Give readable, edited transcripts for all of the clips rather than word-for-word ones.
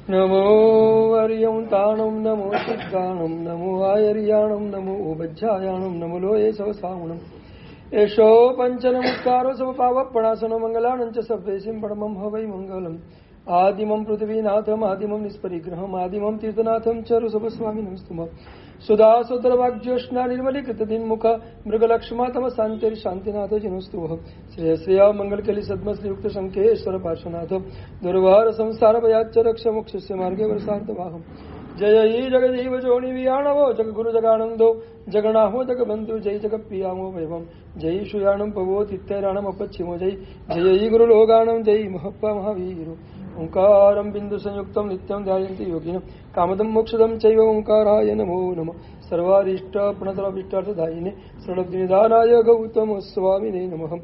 નમો હરિયં તાણમ નમો સિદ્ધાણમ નમો આયર્યાણમ નમો બજ્જાયાણમ નમો લોયે સવસાવણમ એશો પંચનમુત્કારો સમપાવપણાસનો મંગલાનં ચ સભ્યેસિં પરમં હવૈ મંગલમ આદિમં પૃથ્વીનાથમ આદિમં નિષ્પરિગ્રહમ આદિમં તીર્થનાથમ ચ ઋષભસ્વામિનં સ્તુમઃ સુધાસુતરવાગ્જ્યોષ્ણા નિર્મલીકૃતદિન્મુખ મૃગલક્ષ્મા તમ શાંતિર્શાંતિનાથ જિનોસ્તુઃ શ્રેયશ્રેયા મંગલકલી સદ્મશ્રીયુક્ત શંખેશ્વર પાર્શ્વનાથ દુર્વાર સંસાર ભયાચ્ચ રક્ષ મોક્ષસ્ય માર્ગે વર્ષાર્થવાહમ જય જગદીવ જોનિ વિયાણવો જગગુરુ જગાનંદો જગણાહો જગબંધુ જય જગપ્રિયામો વૈભમ જય શુયાણમ પવો તિત્તૈરાણમ અપચ્છિમો જય ગુરુ લોગાણમ જય મહપ્પા મહાવીરો ઓંકારમ બિંદુ સંયુક્તમ નિત્યમ ધ્યાયંતિ યોગિન કામદમ મોક્ષદમ ચૈવ ઓંકારાય નમો નમઃ સર્વારિષ્ટ પ્रणतराभिष्टार्थदायिने सर्वनिधानाय गौतम स्वामिने नमः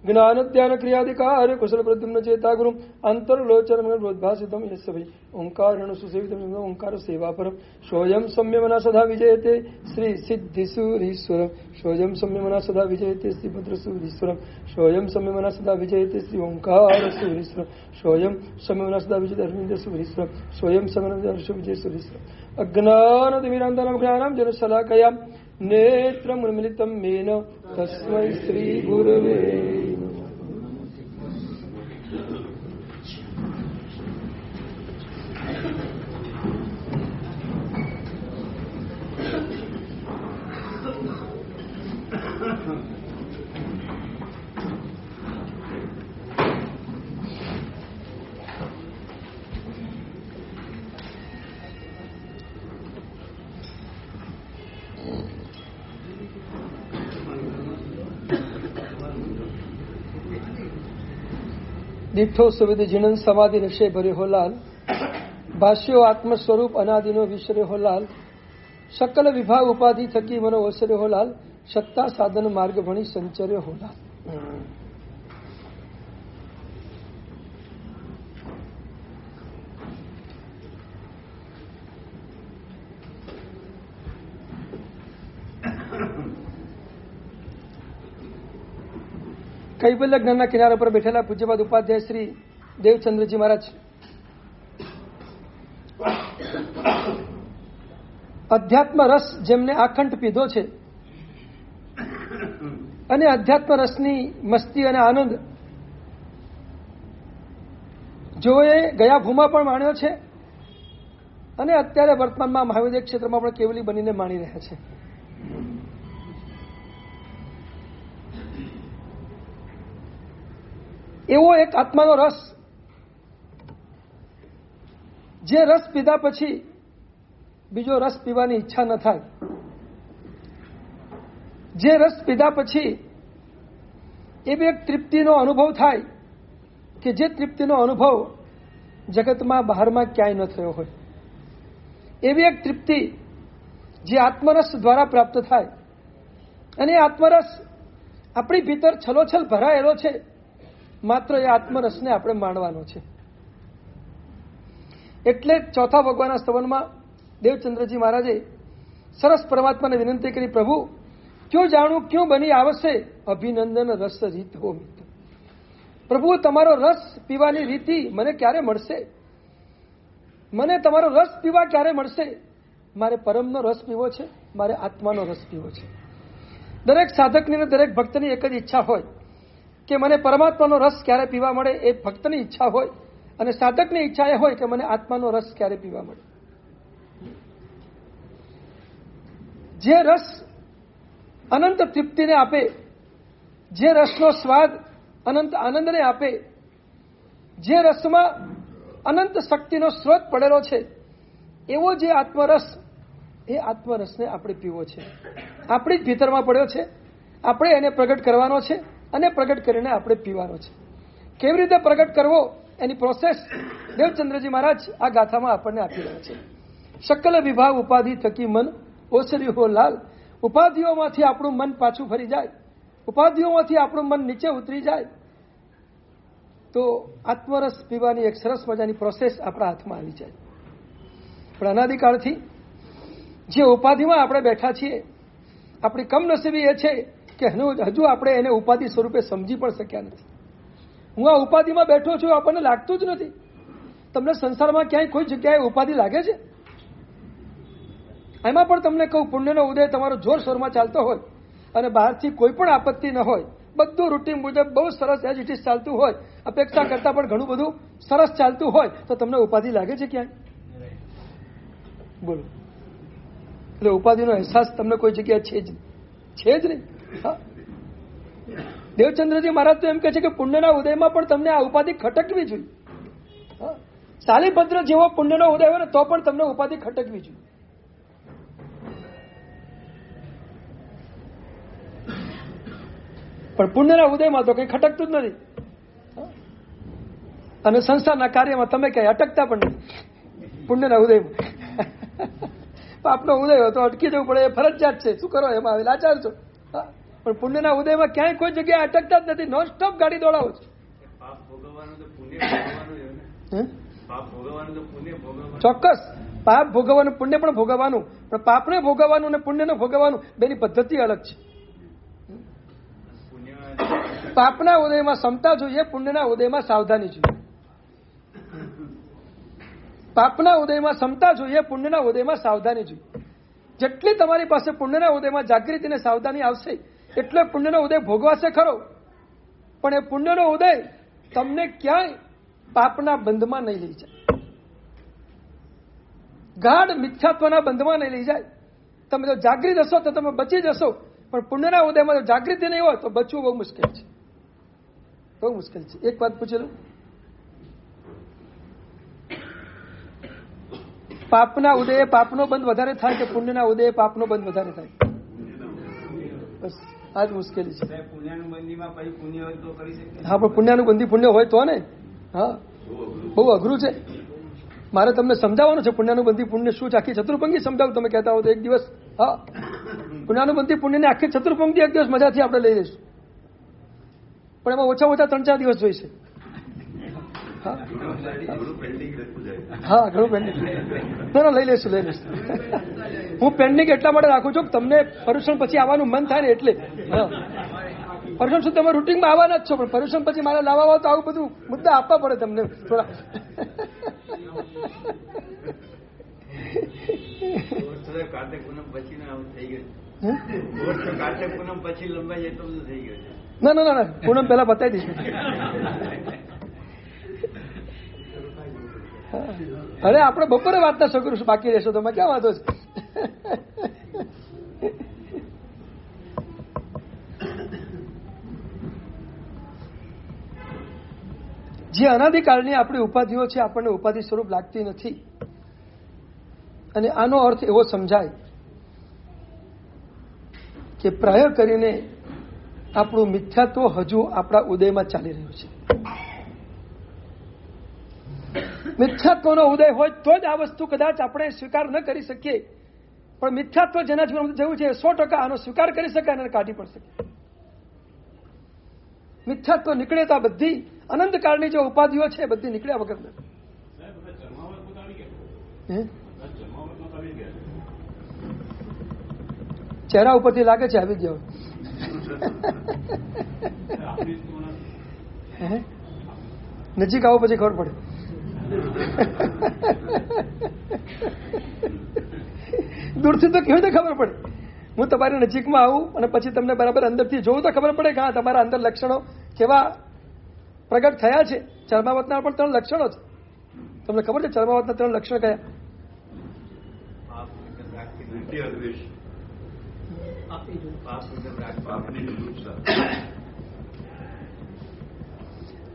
ज्ञानध्यान क्रियाधिकार कुशल प्रद्युम्न चेता गुरु अंतर्लोचन बोद्भासितम यस्य वै ओंकारेण सुसेवितम ओंकार सेवा परम सोयम सम्यमना सदा विजयते श्री सिद्धिसूरीश्वर सोयम सम्यमना सदा विजयते श्री भद्रसूरीश्वर सोयम सम्यमना सदा विजयते श्री ओंकार सूरीश्वर सोयम सम्यमना सदा विजयते अरविंद सूरीश्वर सोयम सम्यमना हर्ष विजय सूरीश्वर अज्ञान तिमिरांधनं ज्ञानं जनशलाकया नेत्रं उन्मिलितं येन तस्मै श्री गुरवे દીઠો સુવિધ જીણન સમાધિ રશે ભર્યો હો લાલ ભાષ્યો આત્મ સ્વરૂપ અનાદિનો વિસર્યો હો લાલ શકલ વિભાગ ઉપાધિ થકી મનો ઓસર્યો હો લાલ સત્તા સાધન માર્ગ ભણી સંચર્યો હો લાલ. કૈવલ્ય જ્ઞાનના કિનારા પર બેઠેલા પૂજ્યપાદ ઉપાધ્યાય શ્રી દેવચંદ્રજી મહારાજ અધ્યાત્મ રસ જેમને આખંડ પીધો છે અને અધ્યાત્મ રસની મસ્તી અને આનંદ જોએ ગયા ભૂમાં પણ માણ્યો છે અને અત્યારે વર્તમાનમાં મહાવિદ્ય ક્ષેત્રમાં પણ કેવલી બનીને માણી રહ્યા છે. એવો એક આત્માનો રસ જે રસ પીધા પછી બીજો રસ પીવાની ઈચ્છા ન થાય, જે રસ પીધા પછી એવી એક તૃપ્તિનો અનુભવ થાય કે જે તૃપ્તિનો અનુભવ જગતમાં બહારમાં ક્યાંય ન થયો હોય, એવી એક તૃપ્તિ જે આત્મરસ દ્વારા પ્રાપ્ત થાય. અને આત્મરસ આપણી ભીતર છલોછલ ભરાયેલો છે, માત્ર એ આત્મરસને આપણે માણવાનો છે. એટલે ચોથા ભગવાનના સ્તવનમાં દેવચંદ્રજી મહારાજે સરસ પરમાત્માને વિનંતી કરી, પ્રભુ ક્યું જાણું ક્યું બની આવશે અભિનંદન રસ રીત હો મિત. પ્રભુ તમારો રસ પીવાની રીતિ મને ક્યારે મળશે? મને તમારો રસ પીવા ક્યારે મળશે? મારે પરમનો રસ પીવો છે, મારે આત્માનો રસ પીવો છે. દરેક સાધકની અને દરેક ભક્તની એક જ ઈચ્છા હોય કે મને પરમાત્માનો રસ ક્યારે પીવા મળે. એ ભક્તની ઈચ્છા હોય અને સાધકની ઈચ્છા એ હોય કે મને આત્માનો રસ ક્યારે પીવા મળે. જે રસ અનંત તૃપ્તિને આપે, જે રસનો સ્વાદ અનંત આનંદને આપે, જે રસમાં અનંત શક્તિનો સ્ત્રોત પડેલો છે, એવો જે આત્મરસ, એ આત્મરસને આપણે પીવો છે. આપણી જ ભીતરમાં પડ્યો છે, આપણે એને પ્રગટ કરવાનો છે અને પ્રગટ કરીને આપણે પીવાનો છે. કેવી રીતે પ્રગટ કરવો એની પ્રોસેસ દેવચંદ્રજી મહારાજ આ ગાથામાં આપણને આપી રહ્યા છે. શકલ વિભાગ ઉપાધિ થકી મન ઓસર્યું હો લાલ. ઉપાધિઓમાંથી આપણું મન પાછું ફરી જાય, ઉપાધિઓમાંથી આપણું મન નીચે ઉતરી જાય તો આત્મરસ પીવાની એક સરસ મજાની પ્રોસેસ આપણા હાથમાં આવી જાય. પણ અનાદિકાળથી જે ઉપાધિમાં આપણે બેઠા છીએ, આપણી કમનસીબી એ છે કે હજુ આપણે એને ઉપાધિ સ્વરૂપે સમજી પણ શક્યા નથી. હું આ ઉપાધિમાં બેઠો છું આપણને લાગતું જ નથી. તમને સંસારમાં ક્યાંય કોઈ જગ્યાએ ઉપાધિ લાગે છે? એમાં પણ તમને કહું, પુણ્યનો ઉદય તમારો જોરશોરમાં ચાલતો હોય અને બહારથી કોઈ પણ આપત્તિ ન હોય, બધું રૂટીન મુજબ બહુ સરસ એજ ઇટ ઇઝ ચાલતું હોય, અપેક્ષા કરતા પણ ઘણું બધું સરસ ચાલતું હોય, તો તમને ઉપાધિ લાગે છે ક્યાંય? બોલો. એટલે ઉપાધિનો અહેસાસ તમને કોઈ જગ્યાએ છે જ નહીં. હા, દેવચંદ્રજી મહારાજ તો એમ કહે છે કે પુણ્યના ઉદયમાં પણ તમને આ ઉપાધિ ખટકવી જોઈએ. શાલિભદ્ર જેવો પુણ્યનો ઉદય હોય ને તો પણ તમને ઉપાધિ ખટકવી જોઈએ. પણ પુણ્યના ઉદયમાં તો કઈ ખટકતું જ નથી. અને સંસારના કાર્યમાં તમે કઈ અટકતા પણ નથી. પુણ્યના ઉદયમાં પાપનો ઉદય હોય તો અટકી જવું પડે, એ ફરજિયાત છે. શું કરો એમાં? હવે લાચાર છો. પણ પુણ્યના ઉદયમાં ક્યાંય કોઈ જગ્યાએ અટકતા જ નથી. નોન સ્ટોપ ગાડી દોડાવો છો. ચોક્કસ પાપ ભોગવવાનું, પુણ્ય પણ ભોગવવાનું, પણ પાપને ભોગવવાનું અને પુણ્યને ભોગવવાનું બેની પદ્ધતિ અલગ છે. પાપના ઉદયમાં ક્ષમતા જોઈએ, પુણ્યના ઉદયમાં સાવધાની જોઈએ. પાપના ઉદયમાં ક્ષમતા જોઈએ, પુણ્યના ઉદયમાં સાવધાની જોઈએ. જેટલી તમારી પાસે પુણ્યના ઉદયમાં જાગૃતિ અને સાવધાની આવશે એટલે પુણ્યનો ઉદય ભોગવાશે ખરો, પણ એ પુણ્યનો ઉદય તમને ક્યાંય પાપના બંધમાં નહીં લઈ જાય, ગાઢ મિથ્યાત્વના બંધમાં નહીં લઈ જાય. તમે જો જાગૃત હશો તો તમે બચી જશો, પણ પુણ્યના ઉદયમાં જો જાગૃતિ નહીં હોય તો બચવું બહુ મુશ્કેલ છે. બહુ મુશ્કેલ છે. એક વાત પૂછી લઉં, પાપના ઉદયે પાપનો બંધ વધારે થાય કે પુણ્યના ઉદયે પાપનો બંધ વધારે થાય? બસ આ જ મુશ્કેલી છે. હા, પણ પુણ્યનું બંધી પુણ્ય હોય તો ને. હા, બહુ અઘરું છે. મારે તમને સમજાવવાનું છે પુણ્યનું બંધી પુણ્ય શું છે. આખી ચતુર્પંક્તિ સમજાવું, તમે કહેતા હો તો એક દિવસ. હા, પુણ્યનું બંધી પુણ્યને આખી ચતુર્પંક્તિ એક દિવસ મજાથી આપણે લઈ લઈશું, પણ એમાં ઓછા 3-4 દિવસ જોઈશે. હા, ઘણું પેન્ડિંગ. ના, લઈ લેશું. હું પેન્ડિંગ એટલા માટે રાખું છું કે તમને પર્યુષણ પછી આવવાનું મન થાય ને એટલે. હા, પર્યુષણ સુધી તમે રૂટિનમાં આવવાના જ છો, પણ પર્યુષણ પછી મારે લાવવા હોય તો આવું બધું મુદ્દા આપવા પડે તમને થોડા. ના, પૂનમ પહેલા બતાવી દઈશું. અરે આપણે બપોરે વાતના શરૂ કરીશું, બાકી રહેશો તમે ક્યાં વાંધો છે. જે અનાદિકાળની આપણી ઉપાધિઓ છે આપણને ઉપાધિ સ્વરૂપ લાગતી નથી, અને આનો અર્થ એવો સમજાય કે પ્રાય કરીને આપણું મિથ્યાત્વ હજુ આપણા ઉદયમાં ચાલી રહ્યું છે. મિથ્યાત્વનો ઉદય હોય તો જ આ વસ્તુ કદાચ આપણે સ્વીકાર ન કરી શકીએ, પણ મિથ્યાત્વ જેના જીવનમાં જેવું છે 100% આનો સ્વીકાર કરી શકાય અને કાઢી પણ શકે. મિથ્યાત્વ નીકળે તો આ બધી અનંતકાળની જે ઉપાધિઓ છે બધી નીકળ્યા વગર નથી. ચહેરા ઉપરથી લાગે છે આવી ગયો. નજીક આવો પછી ખબર પડે. દૂરથી તો કેવી રીતે ખબર પડે? હું તમારી નજીકમાં આવું અને પછી તમને બરાબર અંદરથી જોઉં તો ખબર પડે કે હા તમારા અંદર લક્ષણો કેવા પ્રગટ થયા છે. ચરમાવતના પણ 3 લક્ષણો છે. તમને ખબર છે ચરમાવતના 3 લક્ષણ કયા?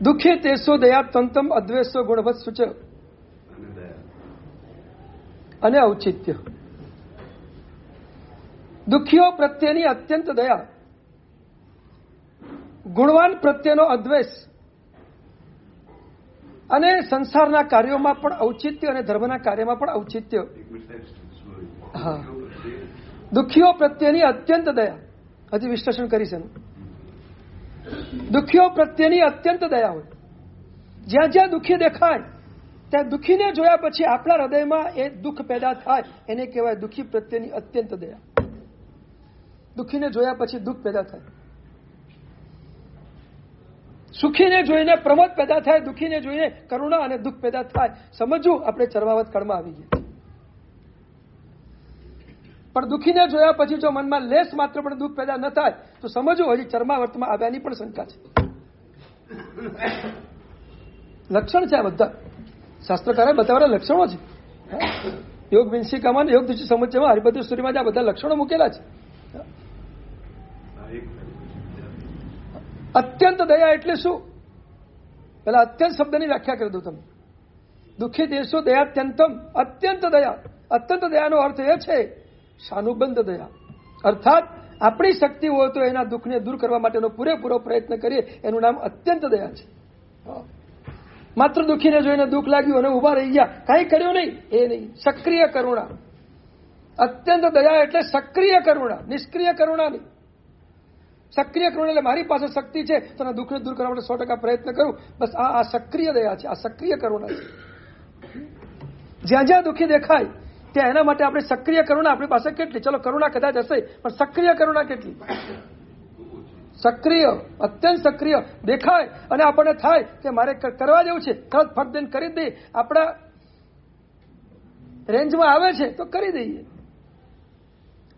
દુઃખે તેસો દયા તંતમ અદ્વેષો ગુણવત સૂચ અને ઔચિત્ય. દુઃખીઓ પ્રત્યેની અત્યંત દયા, ગુણવાન પ્રત્યેનો અદ્વેષ અને સંસારના કાર્યોમાં પણ ઔચિત્ય અને ધર્મના કાર્યમાં પણ ઔચિત્ય. હા, દુઃખીઓ પ્રત્યેની અત્યંત દયા. હજી વિશ્લેષણ કરીશ એનું. દુઃખીઓ પ્રત્યેની અત્યંત દયા હોય. જ્યાં જ્યાં દુઃખી દેખાય ત્યાં દુઃખીને જોયા પછી આપણા હૃદયમાં એ દુઃખ પેદા થાય, એને કહેવાય દુઃખી પ્રત્યેની અત્યંત દયા. દુઃખીને જોયા પછી દુઃખ પેદા થાય. સુખીને જોઈને પ્રમોદ પેદા થાય, દુઃખીને જોઈને કરુણા અને દુઃખ પેદા થાય. સમજવું આપણે ચરમાવત કાળમાં આવી ગયા. પણ દુઃખીને જોયા પછી જો મનમાં લેશ માત્ર પણ દુઃખ પેદા ન થાય તો સમજવું હજી ચરમાવર્તમાં આવ્યાની પણ શંકા છે. લક્ષણ છે આ બધા શાસ્ત્રકારે બતાવેલા લક્ષણો છે. યોગ વિંશિકામાં, યોગ દૃષ્ટિ સમુચ્ચયમાં, હરિભદ્ર સૂરીમાં આ બધા લક્ષણો મૂકેલા છે. અત્યંત દયા એટલે શું? પેલા અત્યંત શબ્દની વ્યાખ્યા કરી દઉં તમને. દુઃખી દેશો દયાત્યંતમ, અત્યંત દયા. અત્યંત દયાનો અર્થ એ છે સાનુબંધ દયા, અર્થાત આપણી શક્તિ હોય તો એના દુઃખને દૂર કરવા માટેનો પૂરેપૂરો પ્રયત્ન કરીએ, એનું નામ અત્યંત દયા છે. માત્ર દુઃખીને જોઈને દુઃખ લાગ્યું અને ઉભા રહી ગયા, કાંઈ કર્યું નહીં, એ નહીં. સક્રિય કરુણા. અત્યંત દયા એટલે સક્રિય કરુણા, નિષ્ક્રિય કરુણા નહીં. સક્રિય કરુણા એટલે મારી પાસે શક્તિ છે તો એના દુઃખને દૂર કરવા માટે 100% પ્રયત્ન કરું, બસ આ સક્રિય દયા છે, આ સક્રિય કરુણા છે. જ્યાં જ્યાં દુઃખી દેખાય ત્યાં એના માટે આપણે સક્રિય કરુણા આપણી પાસે કેટલી? ચલો કરુણા કદાચ હશે પણ સક્રિય કરુણા કેટલી? સક્રિય, અત્યંત સક્રિય દેખાય અને આપણને થાય કે મારે કરવા જેવું છે, તરત ફટ દઈને કરી દઈએ. આપણા રેન્જમાં આવે છે તો કરી દઈએ,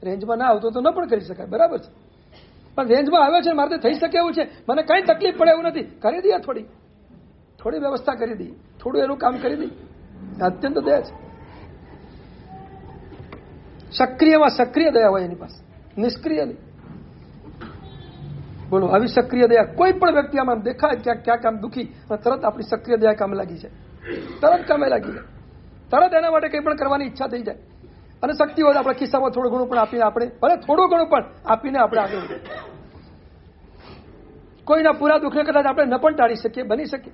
રેન્જમાં ના આવતો તો ન પણ કરી શકાય, બરાબર છે. પણ રેન્જમાં આવે છે, મારે થઈ શકે એવું છે, મને કઈ તકલીફ પડે એવું નથી, કરી દઈએ, થોડી વ્યવસ્થા કરી દઈએ, થોડું એનું કામ કરી દઈએ. અત્યંત દયા છે. સક્રિયમાં સક્રિય દયા હોય એની પાસે, નિષ્ક્રિય નહીં. બોલો, આવી સક્રિય દયા કોઈ પણ વ્યક્તિ આમાં દેખાય ક્યાંક કામ દુઃખી અને તરત આપણી સક્રિય દયા કામ લાગી જાય, તરત કામે લાગી જાય, તરત એના માટે કંઈ પણ કરવાની ઈચ્છા થઈ જાય. અને શક્તિ હોય આપણા ખિસ્સામાં થોડું ઘણું પણ આપીને આપણે, ભલે થોડું ઘણું પણ આપીને આપણે આગળ વધીએ. કોઈના પૂરા દુઃખને કદાચ આપણે ન પણ ટાળી શકીએ, બની શકીએ,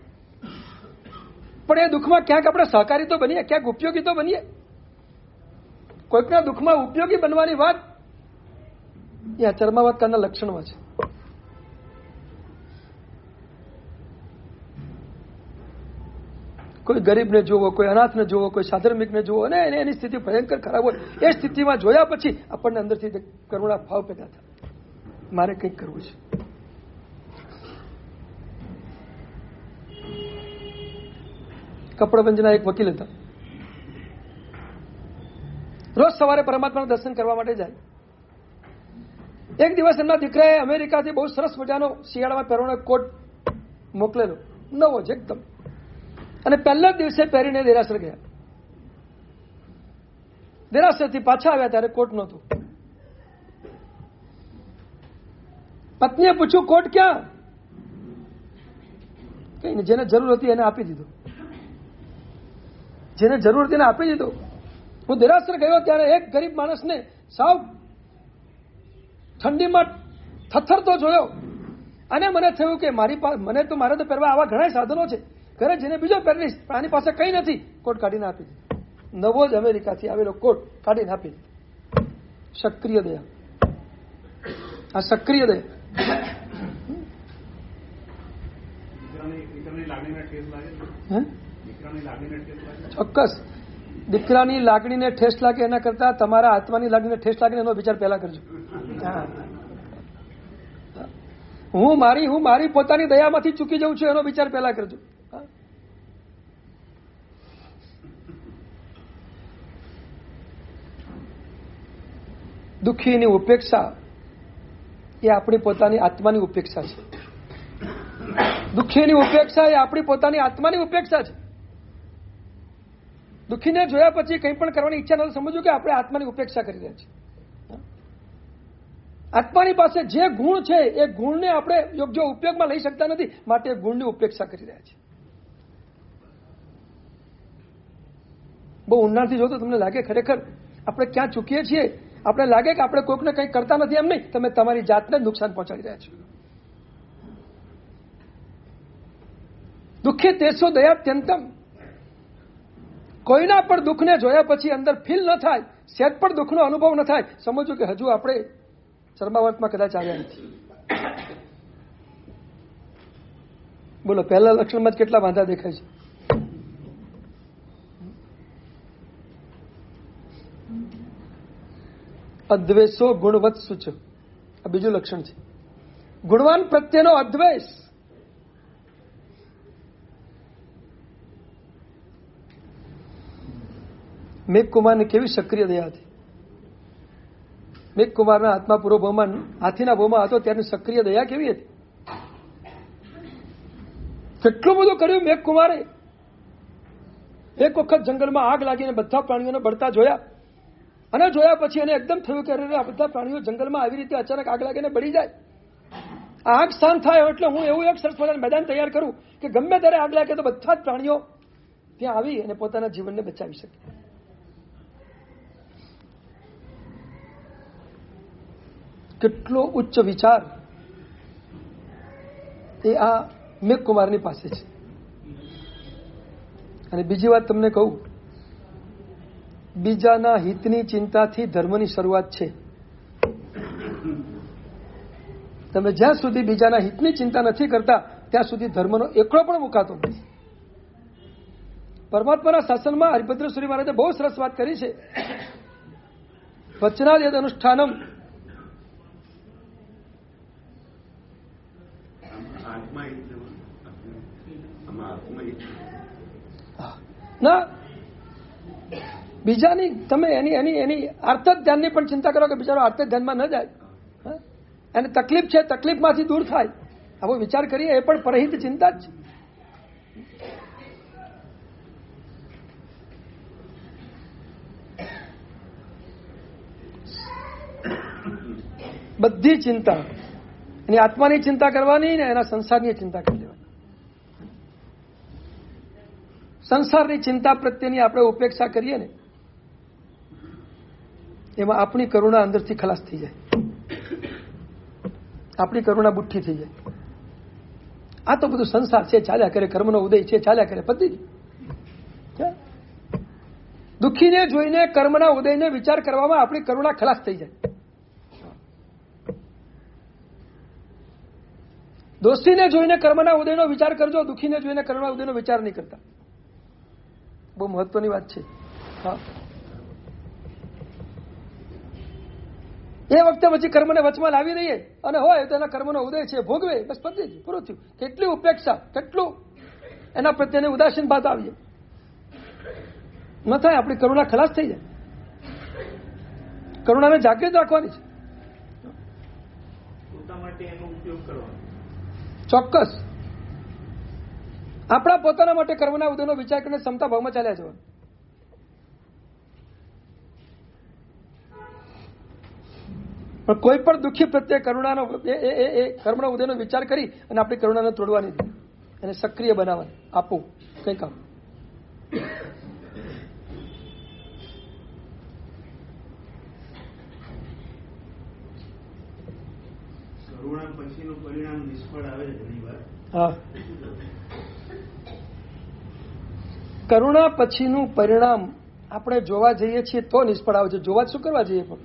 પણ એ દુઃખમાં ક્યાંક આપણે સહકારી તો બનીએ, ક્યાંક ઉપયોગી તો બનીએ. કોઈકના દુઃખમાં ઉપયોગી બનવાની વાત એ ચરમાવત કાળના લક્ષણમાં છે. કોઈ ગરીબને જોવો, કોઈ અનાથને જોવો, કોઈ સાધર્મિકને જોવો અને એની સ્થિતિ ભયંકર ખરાબ હોય, એ સ્થિતિમાં જોયા પછી આપણને અંદરથી કરુણા ભાવ પેદા થાય, મારે કંઈક કરવું છે. કપડવંજના એક વકીલ હતા. રોજ સવારે પરમાત્માનું દર્શન કરવા માટે જાય. એક દિવસ એમના દીકરાએ અમેરિકાથી બહુ સરસ મજાનો શિયાળામાં પહેરવાનો કોટ મોકલેલો, નવો જ એકદમ, અને પહેલા જ દિવસે પહેરીને દેરાસર ગયા. દેરાસરથી પાછા આવ્યા ત્યારે કોટ નહોતું. પત્નીએ પૂછ્યું, કોટ ક્યાં? કઈ નહીં, જેને જરૂર હતી એને આપી દીધો, જેને જરૂર હતી એને આપી દીધો. હું દેરાસર ગયો ત્યારે એક ગરીબ માણસને સાવ ઠંડીમાં થથરતો જોયો અને મને થયું કે મારે તો પહેરવા આવા ઘણા સાધનો છે, ઘરે જેને બીજો પહેરીશ, પણ આની પાસે કઈ નથી. કોટ કાઢીને આપી દીધો, નવો જ અમેરિકાથી આવેલો કોટ કાઢીને આપી દીધો. સક્રિય દયા, આ સક્રિય દયા. ચોક્કસ. દીકરાની લાગણીને ઠેસ લાગે એના કરતા તમારા આત્માની લાગણીને ઠેસ લાગે એનો વિચાર પહેલા કરજો. હું મારી પોતાની દયામાંથી ચૂકી જઉં છું એનો વિચાર પહેલા કરજો. દુઃખીની ઉપેક્ષા એ આપણી પોતાની આત્માની ઉપેક્ષા છે. દુઃખીની ઉપેક્ષા એ આપણી પોતાની આત્માની ઉપેક્ષા છે. દુઃખીને જોયા પછી કંઈ પણ કરવાની ઈચ્છા નથી, સમજવું કે આપણે આત્માની ઉપેક્ષા કરી રહ્યા છીએ. આત્માની પાસે જે ગુણ છે એ ગુણને આપણે યોગ્ય ઉપયોગમાં લઈ શકતા નથી, માટે એ ગુણની ઉપેક્ષા કરી રહ્યા છીએ. બહુ ઊંડાણથી જો તો તમને લાગે ખરેખર આપણે ક્યાં ચૂકીએ છીએ. આપણે લાગે કે આપણે કોઈકને કંઈક કરતા નથી, એમ નહીં, તમે તમારી જાતને નુકસાન પહોંચાડી રહ્યા છો. દુઃખી તેસો દયાત્યંતમ. કોઈના પણ દુઃખને જોયા પછી અંદર ફીલ ન થાય, સહેજ પણ દુઃખનો અનુભવ ન થાય, સમજો કે હજુ આપણે ચરમાવતમાં કદાચ આવ્યા નથી. બોલો, પહેલા લક્ષણમાં જ કેટલા વાંધા દેખાય છે. અદ્વેષો ગુણવત સૂચ, આ બીજું લક્ષણ છે. ગુણવાન પ્રત્યેનો અદ્વેષ. મેઘકુમારની કેવી સક્રિય દયા હતી. મેઘકુમારના હાથમાં પૂરો ભવમાં હાથીના ભવમાં હતો ત્યારની સક્રિય દયા કેવી હતી. કેટલું બધું કર્યું મેઘકુમારે. એક વખત જંગલમાં આગ લાગીને બધા પ્રાણીઓને બળતા જોયા અને જોયા પછી એને એકદમ થયું કે આ બધા પ્રાણીઓ જંગલમાં આવી રીતે અચાનક આગ લાગીને બળી જાય. આગ શાંત થાય એટલે હું એવું એક સરસ મજાનું મેદાન તૈયાર કરું કે ગમે ત્યારે આગ લાગે તો બધા જ પ્રાણીઓ ત્યાં આવી અને પોતાના જીવનને બચાવી શકે. કેટલો ઉચ્ચ વિચાર એ આ મેઘકુમારની પાસે છે. અને બીજી વાત તમને કહું, બીજાના હિતની ચિંતાથી ધર્મની શરૂઆત છે. તમે જ્યાં સુધી બીજાના હિતની ચિંતા નથી કરતા ત્યાં સુધી ધર્મનો એકડો પણ મુકાતો નથી. પરમાત્માના શાસનમાં હરિભદ્ર સુરી મહારાજે બહુ સરસ વાત કરી છે. વચનાદ અનુષ્ઠાનમ. ના, બીજાની તમે એની આર્ત ધ્યાનની પણ ચિંતા કરો કે બિચારો આર્ત ધ્યાનમાં ન જાય, એને તકલીફ છે, તકલીફમાંથી દૂર થાય, આવો વિચાર કરીએ એ પણ પરહિત ચિંતા જ છે. બધી ચિંતા એની આત્માની ચિંતા કરવાની ને એના સંસારની ચિંતા કરી લેવાની. સંસારની ચિંતા પ્રત્યેની આપણે ઉપેક્ષા કરીએ ને એમાં આપણી કરુણા અંદરથી ખલાસ થઈ જાય, આપણી કરુણા બુઠ્ઠી થઈ જાય. આ તો બધું સંસાર છે, ચાલ્યા કરે, કર્મનો ઉદય છે, ચાલ્યા કરે, પતી ગયું. દુઃખીને જોઈને કર્મના ઉદયને વિચાર કરવામાં આપણી કરુણા ખલાસ થઈ જાય. દોષીને જોઈને કર્મના ઉદયનો વિચાર કરજો, દુઃખીને જોઈને કર્મના ઉદયનો વિચાર નહીં કરતા. બહુ મહત્વની વાત છે. હા, એ વખતે પછી કર્મને વચમાં લાવી દઈએ અને હોય તો એના કર્મનો ઉદય છે, ભોગવે, બસ પતી ગયું, પૂરું થયું. કેટલી ઉપેક્ષા, કેટલું એના પ્રત્યેની ઉદાસીન ભાત આવીએ ન થાય, આપણી કરુણા ખલાસ થઈ જાય. કરુણાને જાગૃત રાખવાની છે. ચોક્કસ આપણા પોતાના માટે કર્મના ઉદયનો વિચાર કરીને ક્ષમતા ભાવમાં ચાલ્યા જવાનું. પણ કોઈ પણ દુઃખી પ્રત્યે કરુણાનો એ કર્મના ઉદયનો વિચાર કરી અને આપણી કરુણાને તોડવાની, એને સક્રિય બનાવવાની, આપવું કઈ કામ. કરુણા પછીનું પરિણામ નિષ્ફળ આવે છે ઘણીવાર. હા, કરુણા પછીનું પરિણામ આપણે જોવા જઈએ છીએ તો નિષ્ફળ આવે છે. જોવા શું કરવા જઈએ? પણ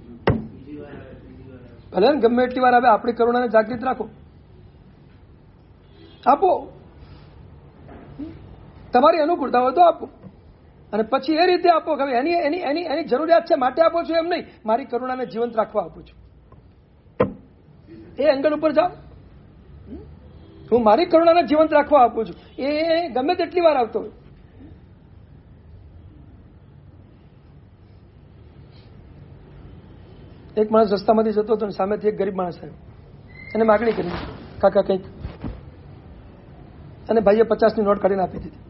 ભલે ને ગમે એટલી વાર આવે, આપણી કરુણાને જાગૃત રાખો, આપો, તમારી અનુકૂળતા હોય તો આપો, અને પછી એ રીતે આપો કે એની જરૂરિયાત છે માટે આપો છો એમ નહીં, મારી કરુણાને જીવંત રાખવા આપું છું. એ એંગલ ઉપર જાઓ, હું મારી કરુણાને જીવંત રાખવા આપું છું. એ ગમે તેટલી વાર આવતો હોય. એક માણસ રસ્તામાંથી જતો હતો, સામેથી એક ગરીબ માણસ આવ્યો, એને માગણી કરી, કાકા કંઈક, અને ભાઈએ 50ની નોટ કાઢીને આપી દીધી.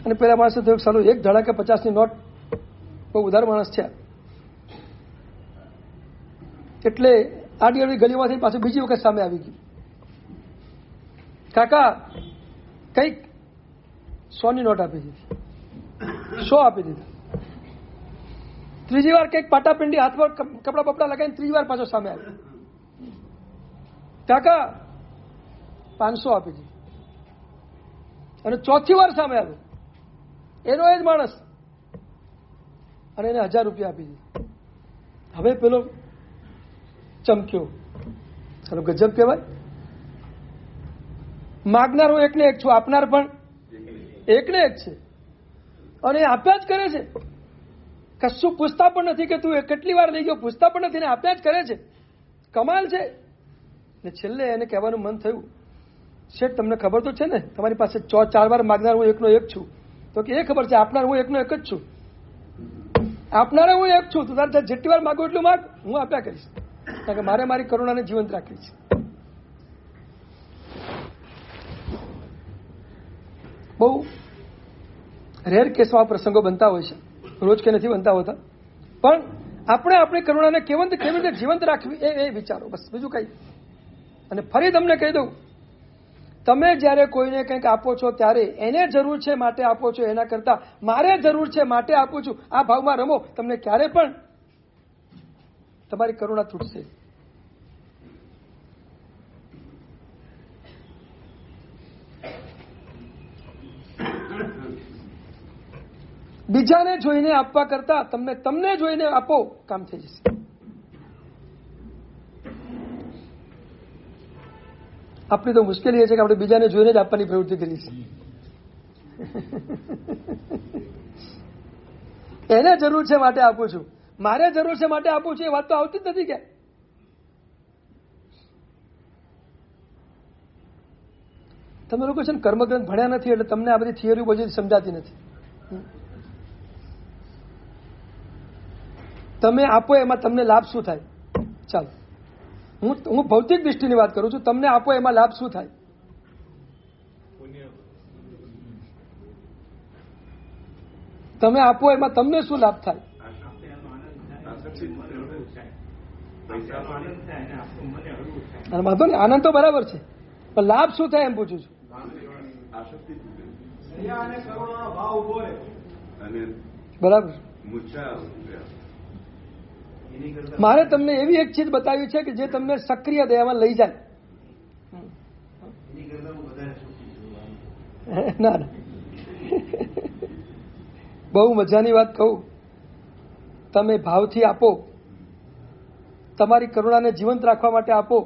અને પેલા માણસે થયું સાલું એક ધડાકે 50ની નોટ, બહુ ઉધાર માણસ છે, એટલે આડી અડી ગલીમાંથી પાછું બીજી વખત સામે આવી ગયું, કાકા કંઈક 100ની નોટ આપી દીધી, 100 આપી દીધા. ત્રીજી વાર કંઈક પાટાપિંડી હાથ પર કપડા બપડા લગાવીને ત્રીજી વાર પાછો સામે આવ્યો, કાકા 500 આપી દીધી. અને ચોથી વાર સામે આવ્યો, એનો એ જ માણસ, અને એને 1000 રૂપિયા આપી દીધા. હવે પેલો ચમક્યો, ચાલો ગજબ કહેવાય. માગનાર હું એકને એક છું, આપનાર પણ એકને એક છે, અને એ આપ્યા જ કરે છે. કશું પૂછતા પણ નથી કે તું કેટલી વાર લઈ ગયો, પૂછતા પણ નથી ને આપ્યા જ કરે છે. કમાલ છે. ને છેલ્લે એને કહેવાનું મન થયું, શેઠ તમને ખબર તો છે ને તમારી પાસે 4 વાર માગનાર હું એકનો એક છું? તો કે એ ખબર છે, આપનાર હું એકનો એક જ છું. આપનારા હું એક છું. તું તારે જેટલી વાર માગું એટલું માગ, હું આપ્યા કરીશ, કારણ કે મારે મારી કરુણાને જીવંત રાખવી છે. બહુ રેર કેસમાં પ્રસંગો બનતા હોય છે, રોજ કે નથી બનતા હોતા, પણ આપણે આપણી કરુણાને કેવી રીતે જીવંત રાખવી એ વિચારો, બસ, બીજું કઈ. અને ફરી તમને કહી દઉં, તમે જ્યારે કોઈને કંઈક આપો છો ત્યારે એને જરૂર છે માટે આપો છો, એના કરતા મારે જરૂર છે માટે આપું છું, આ ભાવમાં રમો. તમને ક્યારે પણ તમારી કરુણા તૂટશે. બીજાને જોઈને આપવા કરતા તમને જોઈને આપો, કામ થઈ જશે. આપણી તો મુશ્કેલી એ છે કે આપણે બીજાને જોઈને જ આપવાની પ્રવૃત્તિ કરીએ છીએ. એને જરૂર છે માટે આપું છું, મારે જરૂર છે માટે આપું છું, એ વાત તો આવતી જ નથી. કે તમે લોકો છે ને કર્મગ્રંથ ભણ્યા નથી એટલે તમને આ બધી થિયરી બધી સમજાતી નથી. તમે આપો એમાં તમને લાભ શું થાય? ચાલો, હું ભૌતિક દૃષ્ટિની વાત કરું છું. તમને આપો એમાં લાભ શું થાય? તમે આપો એમાં તમને શું લાભ થાય? અને વાંધો નહીં, આનંદ તો બરાબર છે, પણ લાભ શું થાય એમ પૂછું છું. બરાબર. મારે તમને એવી એક ચીજ બતાવી છે કે જે તમને સક્રિય દયામાં લઈ જાય. ના ના, બહુ મજાની વાત કહું. તમે ભાવથી આપો, તમારી કરુણાને જીવંત રાખવા માટે આપો,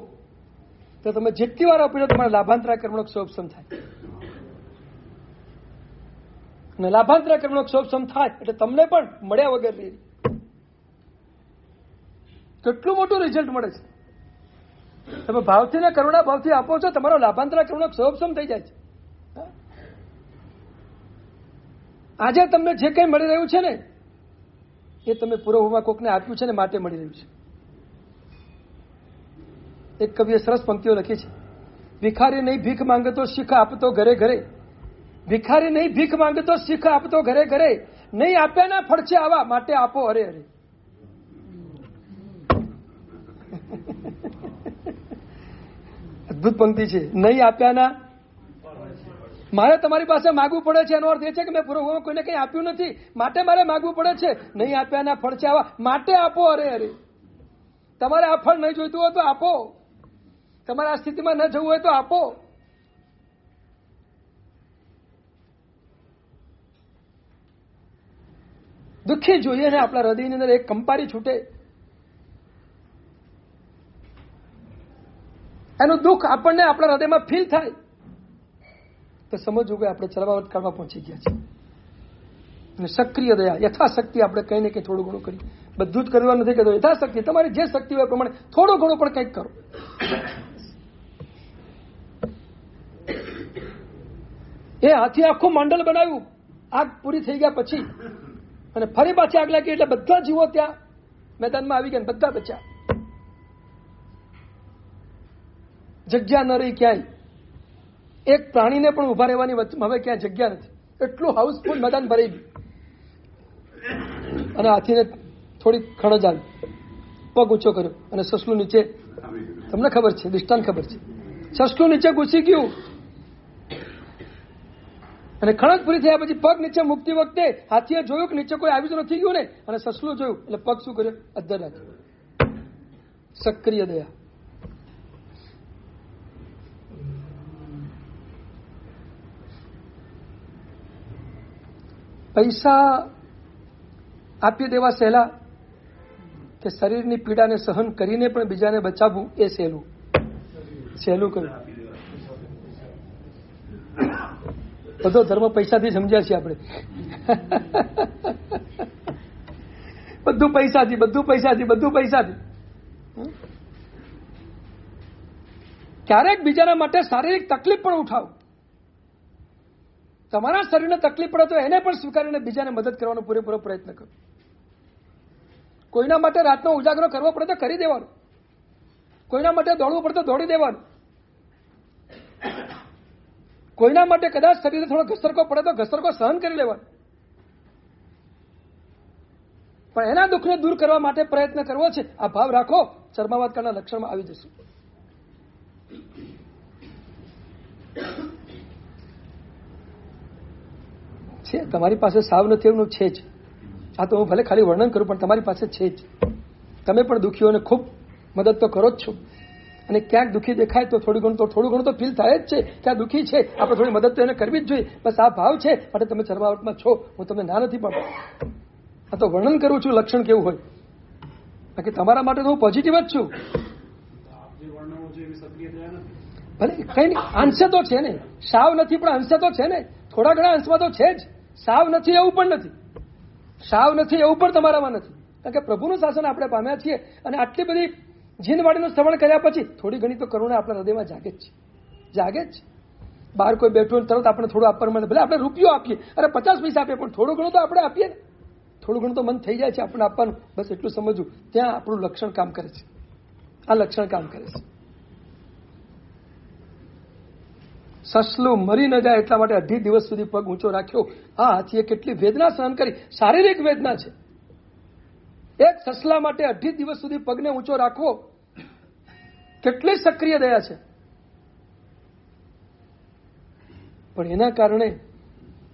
તો તમે જેટલી વાર આપો તમારા લાભાંતરા કર્મનો ક્ષોભસમ થાય. અને લાભાંતરા કર્મનો ક્ષોભસમ થાય એટલે તમને પણ મળ્યા વગર રહી. કેટલું મોટું રિઝલ્ટ મળે છે. તમે ભાવથી ને કરુણા ભાવથી આપો છો, તમારો લાભાંતરા કર્મનો ક્ષોભસમ થઈ જાય છે. આજે તમને જે કંઈ મળી રહ્યું છે ને, એ તમે પૂર્વમાં કોકને આપ્યું છે ને માટે મળી રહ્યું છે. એક કવિએ સરસ પંક્તિઓ લખી છે. ભિખારી નહીં ભીખ માંગતો, શીખ આપતો ઘરે ઘરે. ભિખારી નહીં ભીખ માંગતો, શીખ આપતો ઘરે ઘરે. નહીં આપ્યા ના ફળશે આવા, માટે આપો અરે અરે. અદભુત પંક્તિ છે. નહીં આપ્યાના, મારે તમારી પાસે માગવું પડે છે, એનો અર્થ એ છે કે મેં પૂર્વમાં કોઈને કંઈ આપ્યું નથી, માટે મારે માગવું પડે છે. નહીં આપ્યાના ફળ છે આવા, માટે આપો અરે અરે. તમારે આ ફળ નહીં જોઈતું હોય તો આપો, તમારે આ સ્થિતિમાં ન જવું હોય તો આપો. દુઃખી જોઈએ ને આપણા હૃદયની અંદર એક કંપારી છૂટે, એનું દુઃખ આપણને આપણા હૃદયમાં ફીલ થાય તો સમજવું કે આપણે ચરમાવટ કાળમાં પહોંચી ગયા છે. અને સક્રિય દયા, યથાશક્તિ આપણે કંઈ ને કંઈ થોડું ઘણું કરીએ. બધું જ કરવા નથી કહેતો, યથાશક્તિ તમારી જે શક્તિ હોય પ્રમાણે થોડું ઘણું પણ કંઈક કરો. એ હાથી આખું મંડળ બનાવ્યું આગ પૂરી થઈ ગયા પછી, અને ફરી પાછી આગ લાગી એટલે બધા જીવો ત્યાં મેદાનમાં આવી ગયા, બધા બચ્યા. જગ્યા ન રહી ક્યાંય, એક પ્રાણીને પણ ઉભા રહેવાની હવે ક્યાંય જગ્યા નથી. એટલું હાઉસફુલ મેદાન ભરાઈ ગયું. અને હાથીને થોડી ખણજ આવી, પગ ઊંચો કર્યો અને સસલું નીચે, તમને ખબર છે, દૃષ્ટાંત ખબર છે, સસલું નીચે ઘૂસી ગયું. અને ખણજ પૂરી થયા પછી પગ નીચે મૂકતી વખતે હાથીએ જોયું કે નીચે કોઈ આવી તો નથી ગયું ને, અને સસલું જોયું એટલે પગ શું કર્યો? અદ્ધર રાખ્યો. સક્રિય દયા. પૈસા આપી દેવા સહેલા કે શરીરની પીડાને સહન કરીને પણ બીજાને બચાવવું એ સહેલું? સહેલું કર્યું. બધો ધર્મ પૈસાથી સમજ્યા છીએ આપણે. બધું પૈસાથી, બધું પૈસાથી, બધું પૈસાથી. ક્યારેક બીજાના માટે શારીરિક તકલીફ પણ ઉઠાવો. તમારા શરીરને તકલીફ પડે તો એને પણ સ્વીકારીને બીજાને મદદ કરવાનો પૂરેપૂરો પ્રયત્ન કરો. કોઈના માટે રાતનો ઉજાગરો કરવો પડે તો કરી દેવાનું, કોઈના માટે દોડવું પડે તો દોડી દેવાનું, કોઈના માટે કદાચ શરીરે થોડો ઘસરકો પડે તો ઘસરકો સહન કરી લેવાનો, પણ એના દુઃખને દૂર કરવા માટે પ્રયત્ન કરવો છે. આ ભાવ રાખો, ચરમાવાદકાળના લક્ષણમાં આવી જશે. છે તમારી પાસે સાવ નથી એવું છે જ. આ તો હું ભલે ખાલી વર્ણન કરું, પણ તમારી પાસે છે જ. તમે પણ દુઃખીઓને ખૂબ મદદ તો કરો જ છો, અને ક્યાંક દુઃખી દેખાય તો થોડું ઘણું તો ફીલ થાય જ છે કે આ દુઃખી છે, આપણે થોડી મદદ તો એને કરવી જ જોઈએ. બસ આ ભાવ છે માટે તમે ચરમાવટમાં છો, હું તમને ના નથી પાડતો. આ તો વર્ણન કરું છું લક્ષણ કેવું હોય, બાકી તમારા માટે તો હું પોઝિટિવ જ છું. ભલે કઈ નહીં, અંશ તો છે ને, સાવ નથી પણ અંશ તો છે ને, થોડા ઘણા અંશમાં તો છે જ. સાવ નથી એવું પણ નથી, સાવ નથી એવું પણ તમારામાં નથી, કારણ કે પ્રભુનું શાસન આપણે પામ્યા છીએ. અને આટલી બધી જીનવાડીનું શ્રવણ કર્યા પછી થોડી ઘણી તો કરુણા આપણા હૃદયમાં જાગે જ છે, જાગે જ. બહાર કોઈ બેઠું તરત આપણે થોડું આપવા મળે, ભલે આપણે રૂપિયો આપીએ, અરે 50 પૈસા આપીએ, પણ થોડું ઘણું તો આપણે આપીએ ને, થોડું ઘણું તો મન થઈ જાય છે આપણે આપવાનું. બસ એટલું સમજવું, ત્યાં આપણું લક્ષણ કામ કરે છે. આ લક્ષણ કામ કરે છે. સસલું મરી ન જાય એટલા માટે 18 દિવસ સુધી પગ ઊંચો રાખ્યો. આ હાથીએ કેટલી વેદના સહન કરી, શારીરિક વેદના છે. એક સસલા માટે 18 દિવસ સુધી પગને ઊંચો રાખવો કેટલી સક્રિય દયા છે. પણ એના કારણે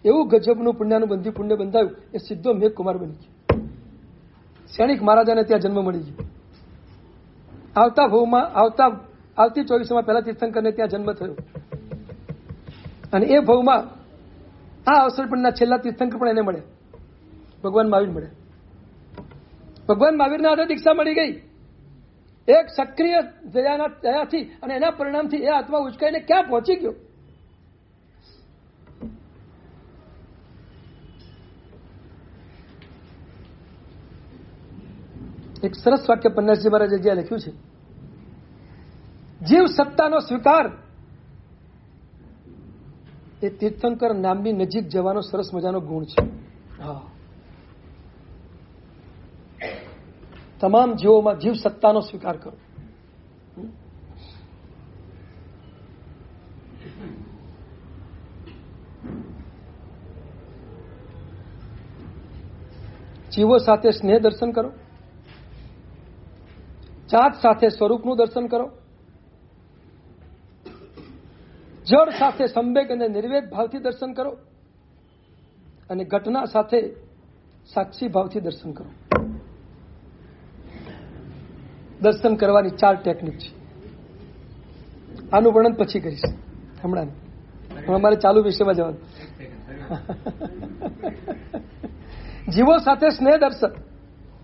એવું ગજબનું પુણ્યનું પુણ્ય બંધાયું, એ સીધો મેઘ કુમાર બની ગયો. સૈનિક મહારાજાને ત્યાં જન્મ મળી ગયો. આવતા ભવમાં આવતી 24માં પહેલા તીર્થંકરને ત્યાં જન્મ થયો, અને એ ભવમાં આ અવસર પરના છેલ્લા તીર્થંકર પણ એને મળે, ભગવાન મહાવીર મળે. ભગવાન મહાવીરના હાથે દીક્ષા મળી ગઈ, એક સક્રિય દયાથી, અને એના પરિણામથી એ આત્મા ઉચકાઈને ક્યાં પહોંચી ગયો. એક સરસ વાક્ય પન્નાસજી મહારાજે જ્યાં લખ્યું છે, જીવ સત્તાનો સ્વીકાર એ તીર્થંકર નામની નજીક જવાનો સરસ મજાનો ગુણ છે. હા, તમામ જીવોમાં જીવ સત્તાનો સ્વીકાર કરો. જીવો સાથે સ્નેહ દર્શન કરો, જાત સાથે સ્વરૂપનું દર્શન કરો, જળ સાથે સંવેગ અને નિર્વેદ ભાવથી દર્શન કરો, અને ઘટના સાથે સાક્ષી ભાવથી દર્શન કરો. દર્શન કરવાની 4 ટેકનિક છે. આનું વર્ણન પછી કરીશ, હમણાં અમારે ચાલુ વિષયમાં જવાનું. જીવો સાથે સ્નેહ દર્શન,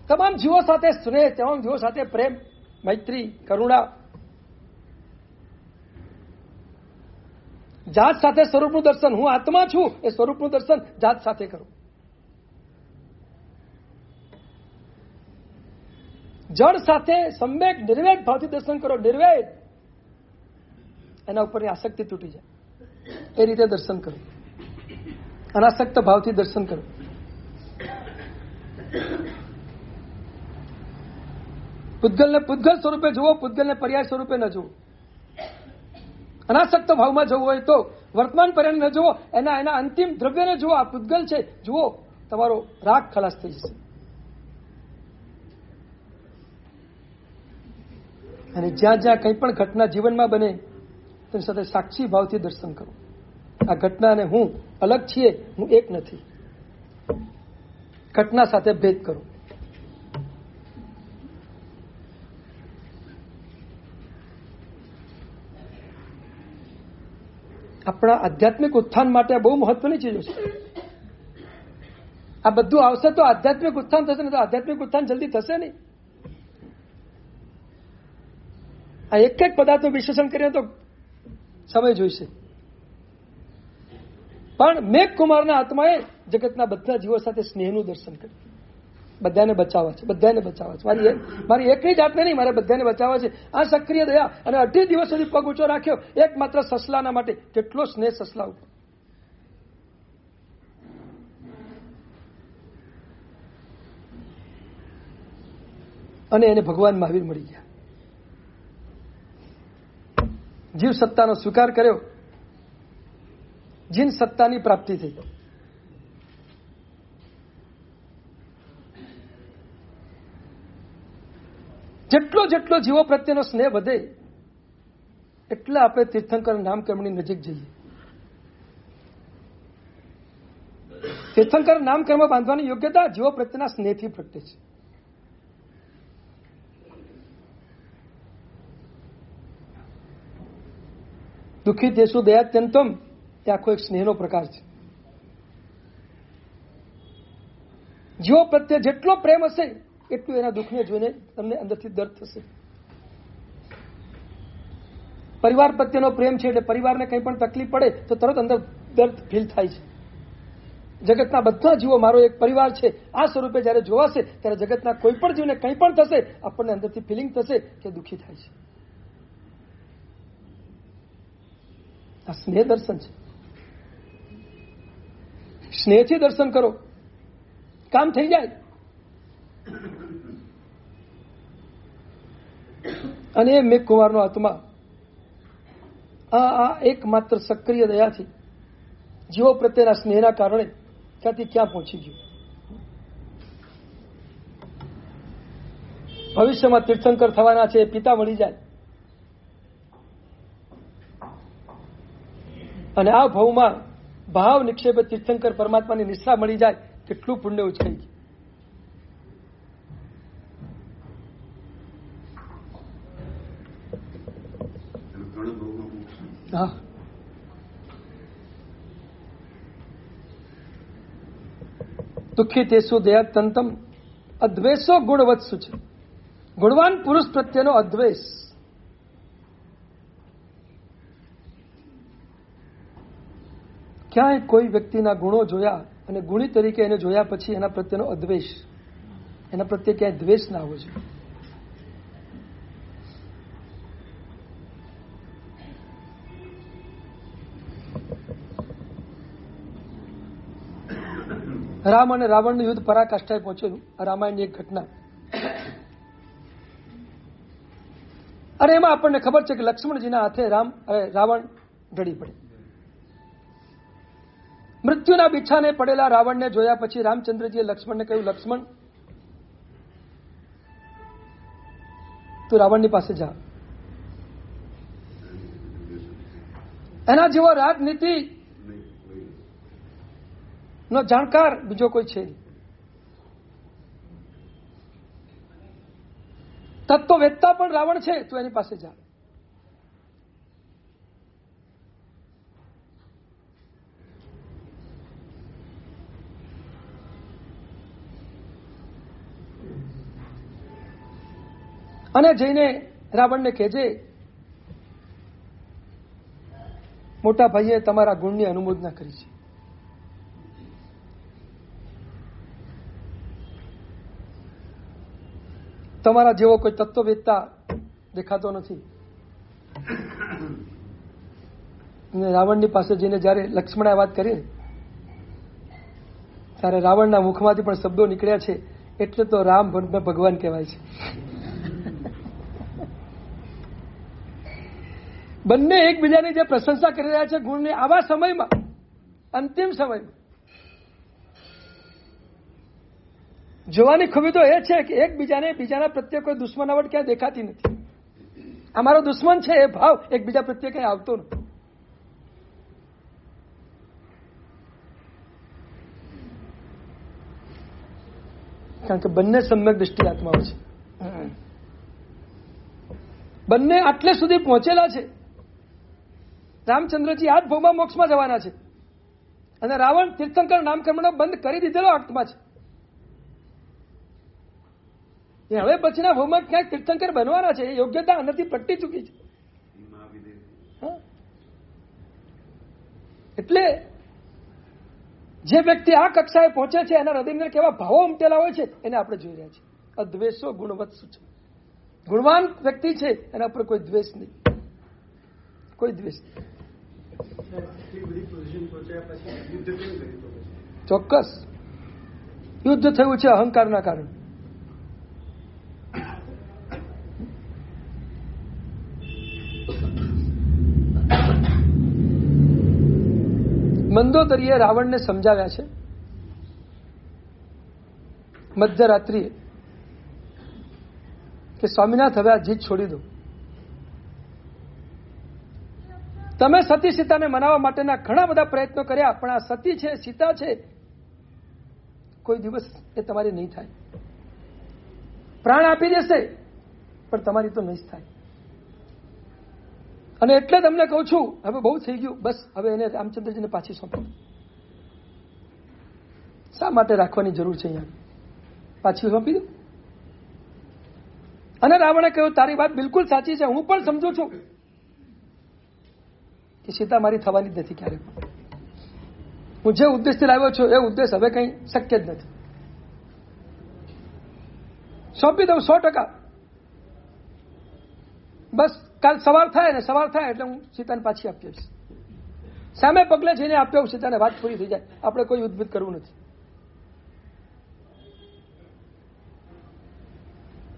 તમામ જીવો સાથે સ્નેહ, તમામ જીવો સાથે પ્રેમ, મૈત્રી, કરુણા. જાત સાથે સ્વરૂપનું દર્શન, હું આત્મા છું એ સ્વરૂપનું દર્શન જાત સાથે કરો. જળ સાથે સંવેગ નિર્વેદ ભાવથી દર્શન કરો. નિર્વેદ, એના ઉપરની આસક્તિ તૂટી જાય એ રીતે દર્શન કરો. અનાસક્ત ભાવથી દર્શન કરો. પૂતગલને પૂતગલ સ્વરૂપે જુઓ, પૂતગલને પર્યાય સ્વરૂપે ન જુઓ. અનાસક્ત ભાવમાં જવું હોય તો વર્તમાન પર્યાય ન જુઓ, એના અંતિમ દ્રવ્યને જુઓ. આ પૂતગલ છે, જુઓ, તમારો રાગ ખલાસ થઈ જશે. અને જ્યાં જ્યાં કંઈ પણ ઘટના જીવનમાં બને તેની સાથે સાક્ષી ભાવથી દર્શન કરો. આ ઘટના અને હું અલગ છીએ, હું એક નથી. ઘટના સાથે ભેદ કરો. આપણા આધ્યાત્મિક ઉત્થાન માટે બહુ મહત્વની ચીજો છે. આ બધું આવશે તો આધ્યાત્મિક ઉત્થાન થશે, ને તો આધ્યાત્મિક ઉત્થાન જલ્દી થશે નહીં. આ એક એક પદાર્થનું વિશ્લેષણ કરીએ તો સમય જોઈશે. પણ મેઘ કુમારના આત્માએ જગતના બધા જીવો સાથે સ્નેહનું દર્શન કર્યું. બધાને બચાવવા છે, બધાને બચાવવા છે. મારી એકની જાતને નહીં, મારે બધાને બચાવવા છે. આ સક્રિય દયા. અને 18 દિવસ સુધી પગ ઊંચો રાખ્યો એકમાત્ર સસલાના માટે. કેટલો સ્નેહ સસલા ઉપર. અને એને ભગવાન મહાવીર મળી ગયા. જીવ સત્તાનો સ્વીકાર કર્યો, જીન સત્તાની પ્રાપ્તિ થઈ. જેટલો જેટલો જીવો પ્રત્યેનો સ્નેહ વધે એટલે આપણે તીર્થંકર નામકર્મની નજીક જઈએ. તીર્થંકર નામકર્મ બાંધવાની યોગ્યતા જીવો પ્રત્યેના સ્નેહથી પ્રગટે છે. દુઃખી તેસુ દયાત્યંતમ એ આખો એક સ્નેહનો પ્રકાર છે. જીવો પ્રત્યે જેટલો પ્રેમ હશે એટલું એના દુઃખને જોઈને તમને અંદરથી દર્દ થશે. પરિવાર પ્રત્યેનો પ્રેમ છે એટલે પરિવારને કંઈ પણ તકલીફ પડે તો તરત અંદર દર્દ ફીલ થાય છે. જગતના બધા જીવો મારો એક પરિવાર છે આ સ્વરૂપે જયારે જોવાશે ત્યારે જગતના કોઈ પણ જીવને કંઈ પણ થશે આપણને અંદરથી ફિલિંગ થશે કે દુઃખી થાય છે. આ સ્નેહ દર્શન છે. સ્નેહથી દર્શન કરો, કામ થઈ જાય. અને એ મેઘકુમારનો આત્મા આ એકમાત્ર સક્રિય દયાથી જીવો પ્રત્યેના સ્નેહના કારણે ક્યાંથી ક્યાં પહોંચી ગયું. ભવિષ્યમાં તીર્થંકર થવાના છે, પિતા મળી જાય અને આ ભાવમાં ભાવ નિક્ષેપે તીર્થંકર પરમાત્માની નિષ્ઠા મળી જાય, કેટલું પુણ્ય ઉચકાઈ ગયું. હા, દુઃખી તેસુ દયાત્યંતમ અદ્વેષો ગુણવત્સુ છે. ગુણવાન પુરુષ પ્રત્યેનો અદ્વેષ. ક્યાંય કોઈ વ્યક્તિના ગુણો જોયા અને ગુણી તરીકે એને જોયા પછી એના પ્રત્યેનો અદ્વેષ, એના પ્રત્યે ક્યાંય દ્વેષ ના હોવો જોઈએ. રામ અને રાવણનું યુદ્ધ પરાકાષ્ઠાએ પહોંચેલું. રામાયણની એક ઘટના. અને એમાં આપણને ખબર છે કે લક્ષ્મણજીના હાથે રાવણ ઢળી પડે. મૃત્યુના બિછાને પડેલા રાવણને જોયા પછી રામચંદ્રજીએ લક્ષ્મણને કહ્યું, લક્ષ્મણ તું રાવણની પાસે જા. એના જેવો રાજનીતિ નો જાણકાર બીજો કોઈ છે નહીં. તત્વવેત્તા પણ રાવણ છે, તું એની પાસે જા. અને જઈને રાવણને કહેજે, મોટા ભાઈએ તમારા ગુણની અનુમોદના કરી છે. તમારા જેવો કોઈ તત્વવેત્તા દેખાતો નથી. રાવણની પાસે જઈને જયારે લક્ષ્મણે વાત કરી ત્યારે રાવણના મુખમાંથી પણ શબ્દો નીકળ્યા છે, એટલે તો રામ ભગવાન કહેવાય છે. બંને એકબીજાની જે પ્રશંસા કરી રહ્યા છે ગુણની, આવા સમયમાં, અંતિમ સમયમાં જોવાની ખૂબી તો એ છે કે એકબીજાને બીજાના પ્રત્યે કોઈ દુશ્મનાવટ ક્યાં દેખાતી નથી. અમારો દુશ્મન છે એ ભાવ એકબીજા પ્રત્યે કઈ આવતો નથી. કારણ કે બંને સમ્યક દ્રષ્ટિ આત્માઓ છે. બંને આટલે સુધી પહોંચેલા છે. રામચંદ્રજી આ જ ભવમાં મોક્ષમાં જવાના છે અને રાવણ તીર્થંકર નામકર્મનો બંધ કરી દીધેલો આત્મા છે. હવે પછીના ભવમાં ક્યાંક તીર્થંકર બનવાના છે. એ યોગ્યતા અંદરથી પ્રગટી ચૂકી છે. એટલે જે વ્યક્તિ આ કક્ષાએ પહોંચે છે એના હૃદયની અંદર કેવા ભાવો ઉમટેલા હોય છે એને આપણે જોઈ રહ્યા છીએ. અદ્વેષો ગુણવત્સુ છે. ગુણવાન વ્યક્તિ છે એના પર કોઈ દ્વેષ નહીં, કોઈ દ્વેષ નહીં. ચોક્કસ યુદ્ધ થયું છે અહંકારના કારણે. મંદોદરીએ રાવણને સમજાવ્યા છે મધ્યરાત્રિએ કે સ્વામિનાથ હવે આ જીત છોડી દો. તમે સતી સીતાને મનાવવા માટેના ઘણા બધા પ્રયત્નો કર્યા, પણ આ સતી છે, સીતા છે, કોઈ દિવસ એ તમારી નહીં થાય. પ્રાણ આપી દેશે પણ તમારી તો નહીં થાય. અને એટલે તમને કહું છું, હવે બહુ થઈ ગયું, બસ હવે એને રામચંદ્રજીને પાછી સોંપો. શા માટે રાખવાની જરૂર છે? અહીંયા પાછી સોંપી દો. અને રાવણે કહ્યું, તારી વાત બિલકુલ સાચી છે, હું પણ સમજુ છું કે સીતા મારી થવાની જ નથી ક્યારે. હું જે ઉદ્દેશથી લાવ્યો છું એ ઉદ્દેશ હવે કંઈ શક્ય જ નથી. સોંપી દઉં 100%. બસ કાલ સવાર થાય ને સવાર થાય એટલે હું સીતાને પાછી આપી આવીશ. સામે પગલે જઈને આપી આવું, સીતાને વાત પૂરી થઈ જાય. આપણે કોઈ યુદ્ધ કરવું નથી.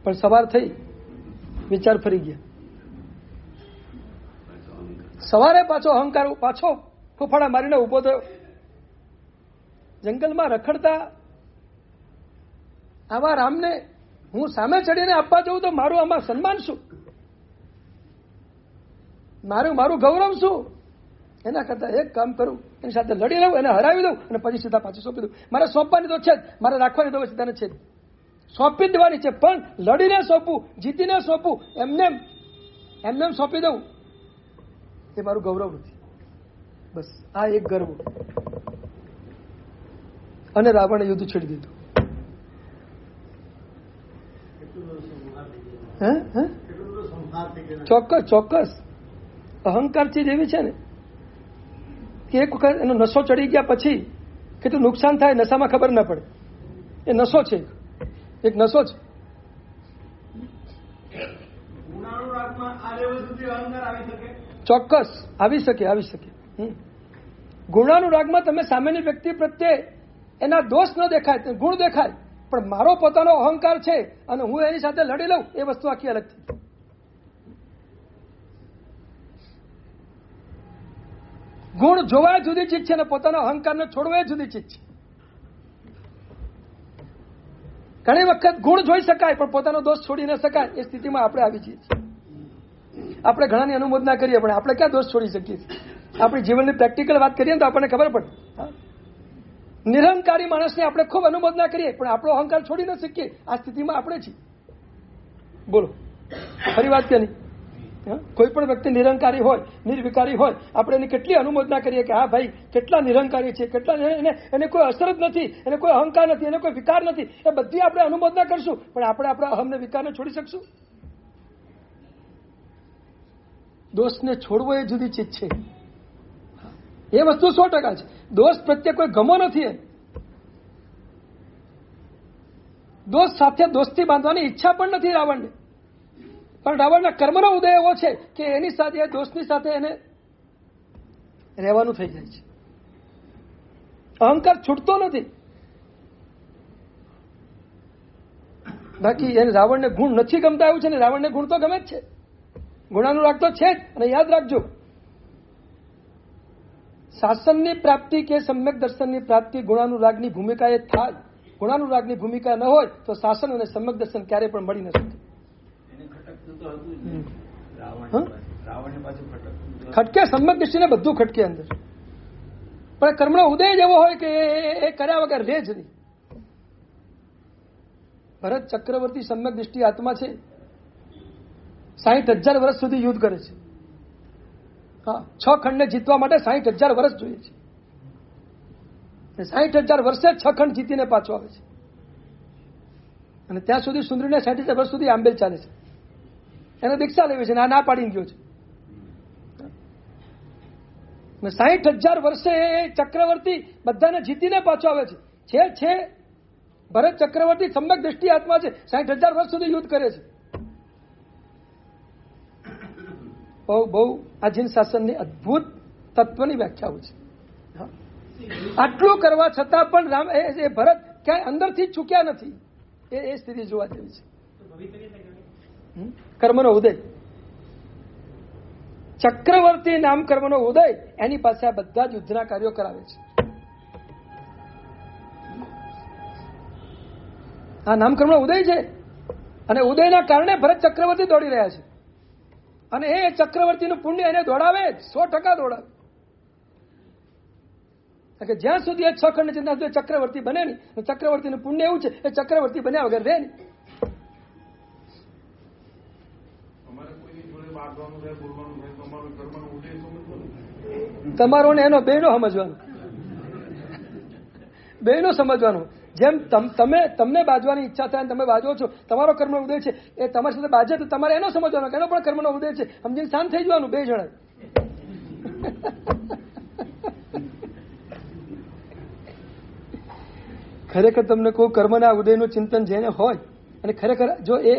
પણ સવાર થઈ, વિચાર ફરી ગયા. સવારે પાછો ફૂફાડા મારીને ઉભો થયો. જંગલમાં રખડતા આવા રામને હું સામે ચડીને આપવા જઉં તો મારું આમાં સન્માન શું? મારું ગૌરવ શું? એના કરતા એક કામ કરું, એની સાથે લડી લઉં, એને હરાવી દઉં અને પછી સીધા પાછી સોંપી દઉં. મારે સોંપવાની તો છે જ, મારે રાખવાની તો સીધાને છે જ. સોંપી દેવાની છે, પણ લડીને સોંપું, જીતીને સોંપું, એમને સોંપી દઉં એ મારું ગૌરવ નથી. બસ આ એક ગર્વ. અને રાવણે યુદ્ધ છેડી દીધું. ચોક્કસ અહંકાર ચીજ એવી છે ને કે એક વખત એનો નશો ચડી ગયા પછી કેટલું નુકસાન થાય નશામાં ખબર ના પડે. એ નશો છે, એક નશો છે. ચોક્કસ આવી શકે. ગુણાનુરાગમાં તમે સામેની વ્યક્તિ પ્રત્યે એના દોષ ન દેખાય, ગુણ દેખાય, પણ મારો પોતાનો અહંકાર છે અને હું એની સાથે લડી લઉં એ વસ્તુ આખી અલગ છે. ગુણ જોવા જુદી ચીજ છે અને પોતાનો અહંકારને છોડવો એ જુદી ચીજ છે. ઘણી વખત ગુણ જોઈ શકાય પણ પોતાનો દોષ છોડી ન શકાય એ સ્થિતિમાં આપણે આવી જઈએ છીએ. આપણે ઘણાની અનુમોદના કરીએ પણ આપણે ક્યાં દોષ છોડી શકીએ છીએ? આપણી જીવનની પ્રેક્ટિકલ વાત કરીએ તો આપણને ખબર પડે. નિરહંકારી માણસને આપણે ખૂબ અનુમોદના કરીએ પણ આપણો અહંકાર છોડી ન શકીએ. આ સ્થિતિમાં આપણે છીએ. બોલો ફરી વાત કે નહીં? કોઈ પણ વ્યક્તિ નિરંકારી હોય, નિર્વિકારી હોય, આપણે એની કેટલી અનુમોદના કરીએ કે હા ભાઈ કેટલા નિરંકારી છે, કેટલા એને કોઈ અસર જ નથી, એને કોઈ અહંકાર નથી, એને કોઈ વિકાર નથી. એ બધી આપણે અનુમોદના કરશું પણ આપણે આપણા અહમને વિકારને છોડી શકશું? દોષને છોડવો એ જુદી ચીજ છે. એ વસ્તુ 100% છે. દોષ પ્રત્યે કોઈ ગમો નથી. દોષ સાથે દોસ્તી બાંધવાની ઈચ્છા પણ નથી રાવણને. પણ રાવણના કર્મનો ઉદય એવો છે કે એની સાથે દોષની સાથે એને રહેવાનું થઈ જાય છે. અહંકાર છૂટતો નથી. બાકી એને રાવણને ગુણ નથી ગમતા એવું છે ને? રાવણને ગુણ તો ગમે જ છે, ગુણાનુરાગ તો છે જ. અને યાદ રાખજો, શાસનની પ્રાપ્તિ કે સમ્યક દર્શનની પ્રાપ્તિ ગુણાનુરાગની ભૂમિકા એ થાય. ગુણાનુરાગની ભૂમિકા ન હોય તો શાસન અને સમ્યક દર્શન ક્યારે પણ મળી ન શકે. ખટકે સમ્યક દૃષ્ટિને બધું ખટકે અંદર, પણ કર્મનો ઉદય જ એવો હોય કે એ કર્યા વગર રહે જ નહીં. ભરત ચક્રવર્તી સમ્યક દૃષ્ટિ આત્મા છે, 60,000 વર્ષ સુધી યુદ્ધ કરે છે. હા, 6 ખંડને જીતવા માટે 60,000 વર્ષ જોઈએ છે. 60,000 વર્ષે 6 ખંડ જીતીને પાછો આવે છે. અને ત્યાં સુધી સુંદરીને 60,000 વર્ષ સુધી આંબેલ ચાલે છે. એને દીક્ષા લેવી છે, ના પાડી ગયો છે. 60,000 વર્ષે ચક્રવર્તી બધાને જીતીને પાછો આવે છે. ભરત ચક્રવર્તી સમ્યક દ્રષ્ટિ આત્મા છે, 60,000 વર્ષ સુધી યુદ્ધ કરે છે. બહુ આજીન શાસનની અદભુત તત્વની વ્યાખ્યાઓ છે. આટલું કરવા છતાં પણ રામ એ ભરત ક્યાંય અંદરથી ચૂક્યા નથી. એ સ્થિતિ જોવા જેવી છે. કર્મનો ઉદય ચક્રવર્તી નામકર્મનો ઉદય એની પાસે આ બધા જ યુદ્ધના કાર્યો કરાવે છે. આ નામકર્મનો ઉદય છે અને ઉદયના કારણે ભરત ચક્રવર્તી દોડી રહ્યા છે અને એ ચક્રવર્તીનું પુણ્ય એને દોડાવે 100% દોડાવે. કે જ્યાં સુધી એ 6 ખંડ ચિંતા સુધી ચક્રવર્તી બને નહીં, ચક્રવર્તીનું પુણ્ય એવું છે એ ચક્રવર્તી બન્યા વગર રહે નહીં. તમારો ને એનો બેનો સમજવાનો, બેનો સમજવાનો. જેમ તમને બાજવાની ઈચ્છા થાય તમે બાજો છો, તમારો કર્મનો ઉદય છે, એ તમારી સાથે બાજે તો તમારે એનો સમજવાનો કે એનો પણ કર્મનો ઉદય છે, સમજીને શાંત થઈ જવાનું બે જણા. ખરેખર તમને કોઈ કર્મના ઉદયનું ચિંતન જેને હોય અને ખરેખર જો એ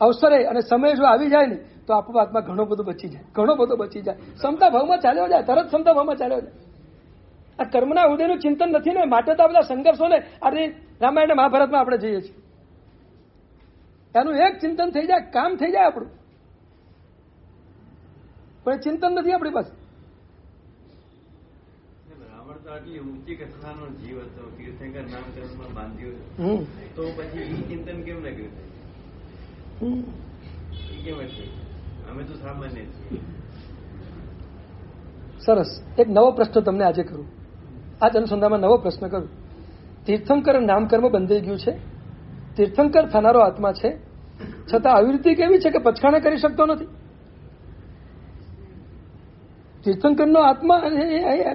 અવસરે અને સમય જો આવી જાય ને તો આપણું આત્મા ઘણો બધો બચી જાય, ઘણો બધો બચી જાય. ક્ષમતા ભાવમાં ચાલ્યો જાય, તરત ક્ષમતા ભાવમાં ચાલ્યો જાય. આ કર્મના ઉદયનું ચિંતન નથી ને, માટે તો આ બધા સંઘર્ષો ને આજે રામાયણ મહાભારતમાં આપણે જઈએ છીએ. એનું એક ચિંતન થઈ જાય, કામ થઈ જાય આપણું, પણ ચિંતન નથી આપણી પાસે. આટલી ઊંચી કક્ષાનો જીવ હતો, તીર્થંકર નામકર્મમાં બાંધ્યો, તો પછી એ ચિંતન કેમ ન કર્યું? કેમ હશે? અમે તો સામાન્ય છીએ. સરસ. એક નવો પ્રશ્ન તમને આજે કરું, આજ અનુસંધાનમાં નવો પ્રશ્ન કરું. તીર્થંકર નામકર્મ બંધાઈ ગયું છે, તીર્થંકર થનારો આત્મા છે, છતાં આવીવૃત્તિ કેવી છે કે પછાણા કરી શકતો નથી. તીર્થંકરનો આત્મા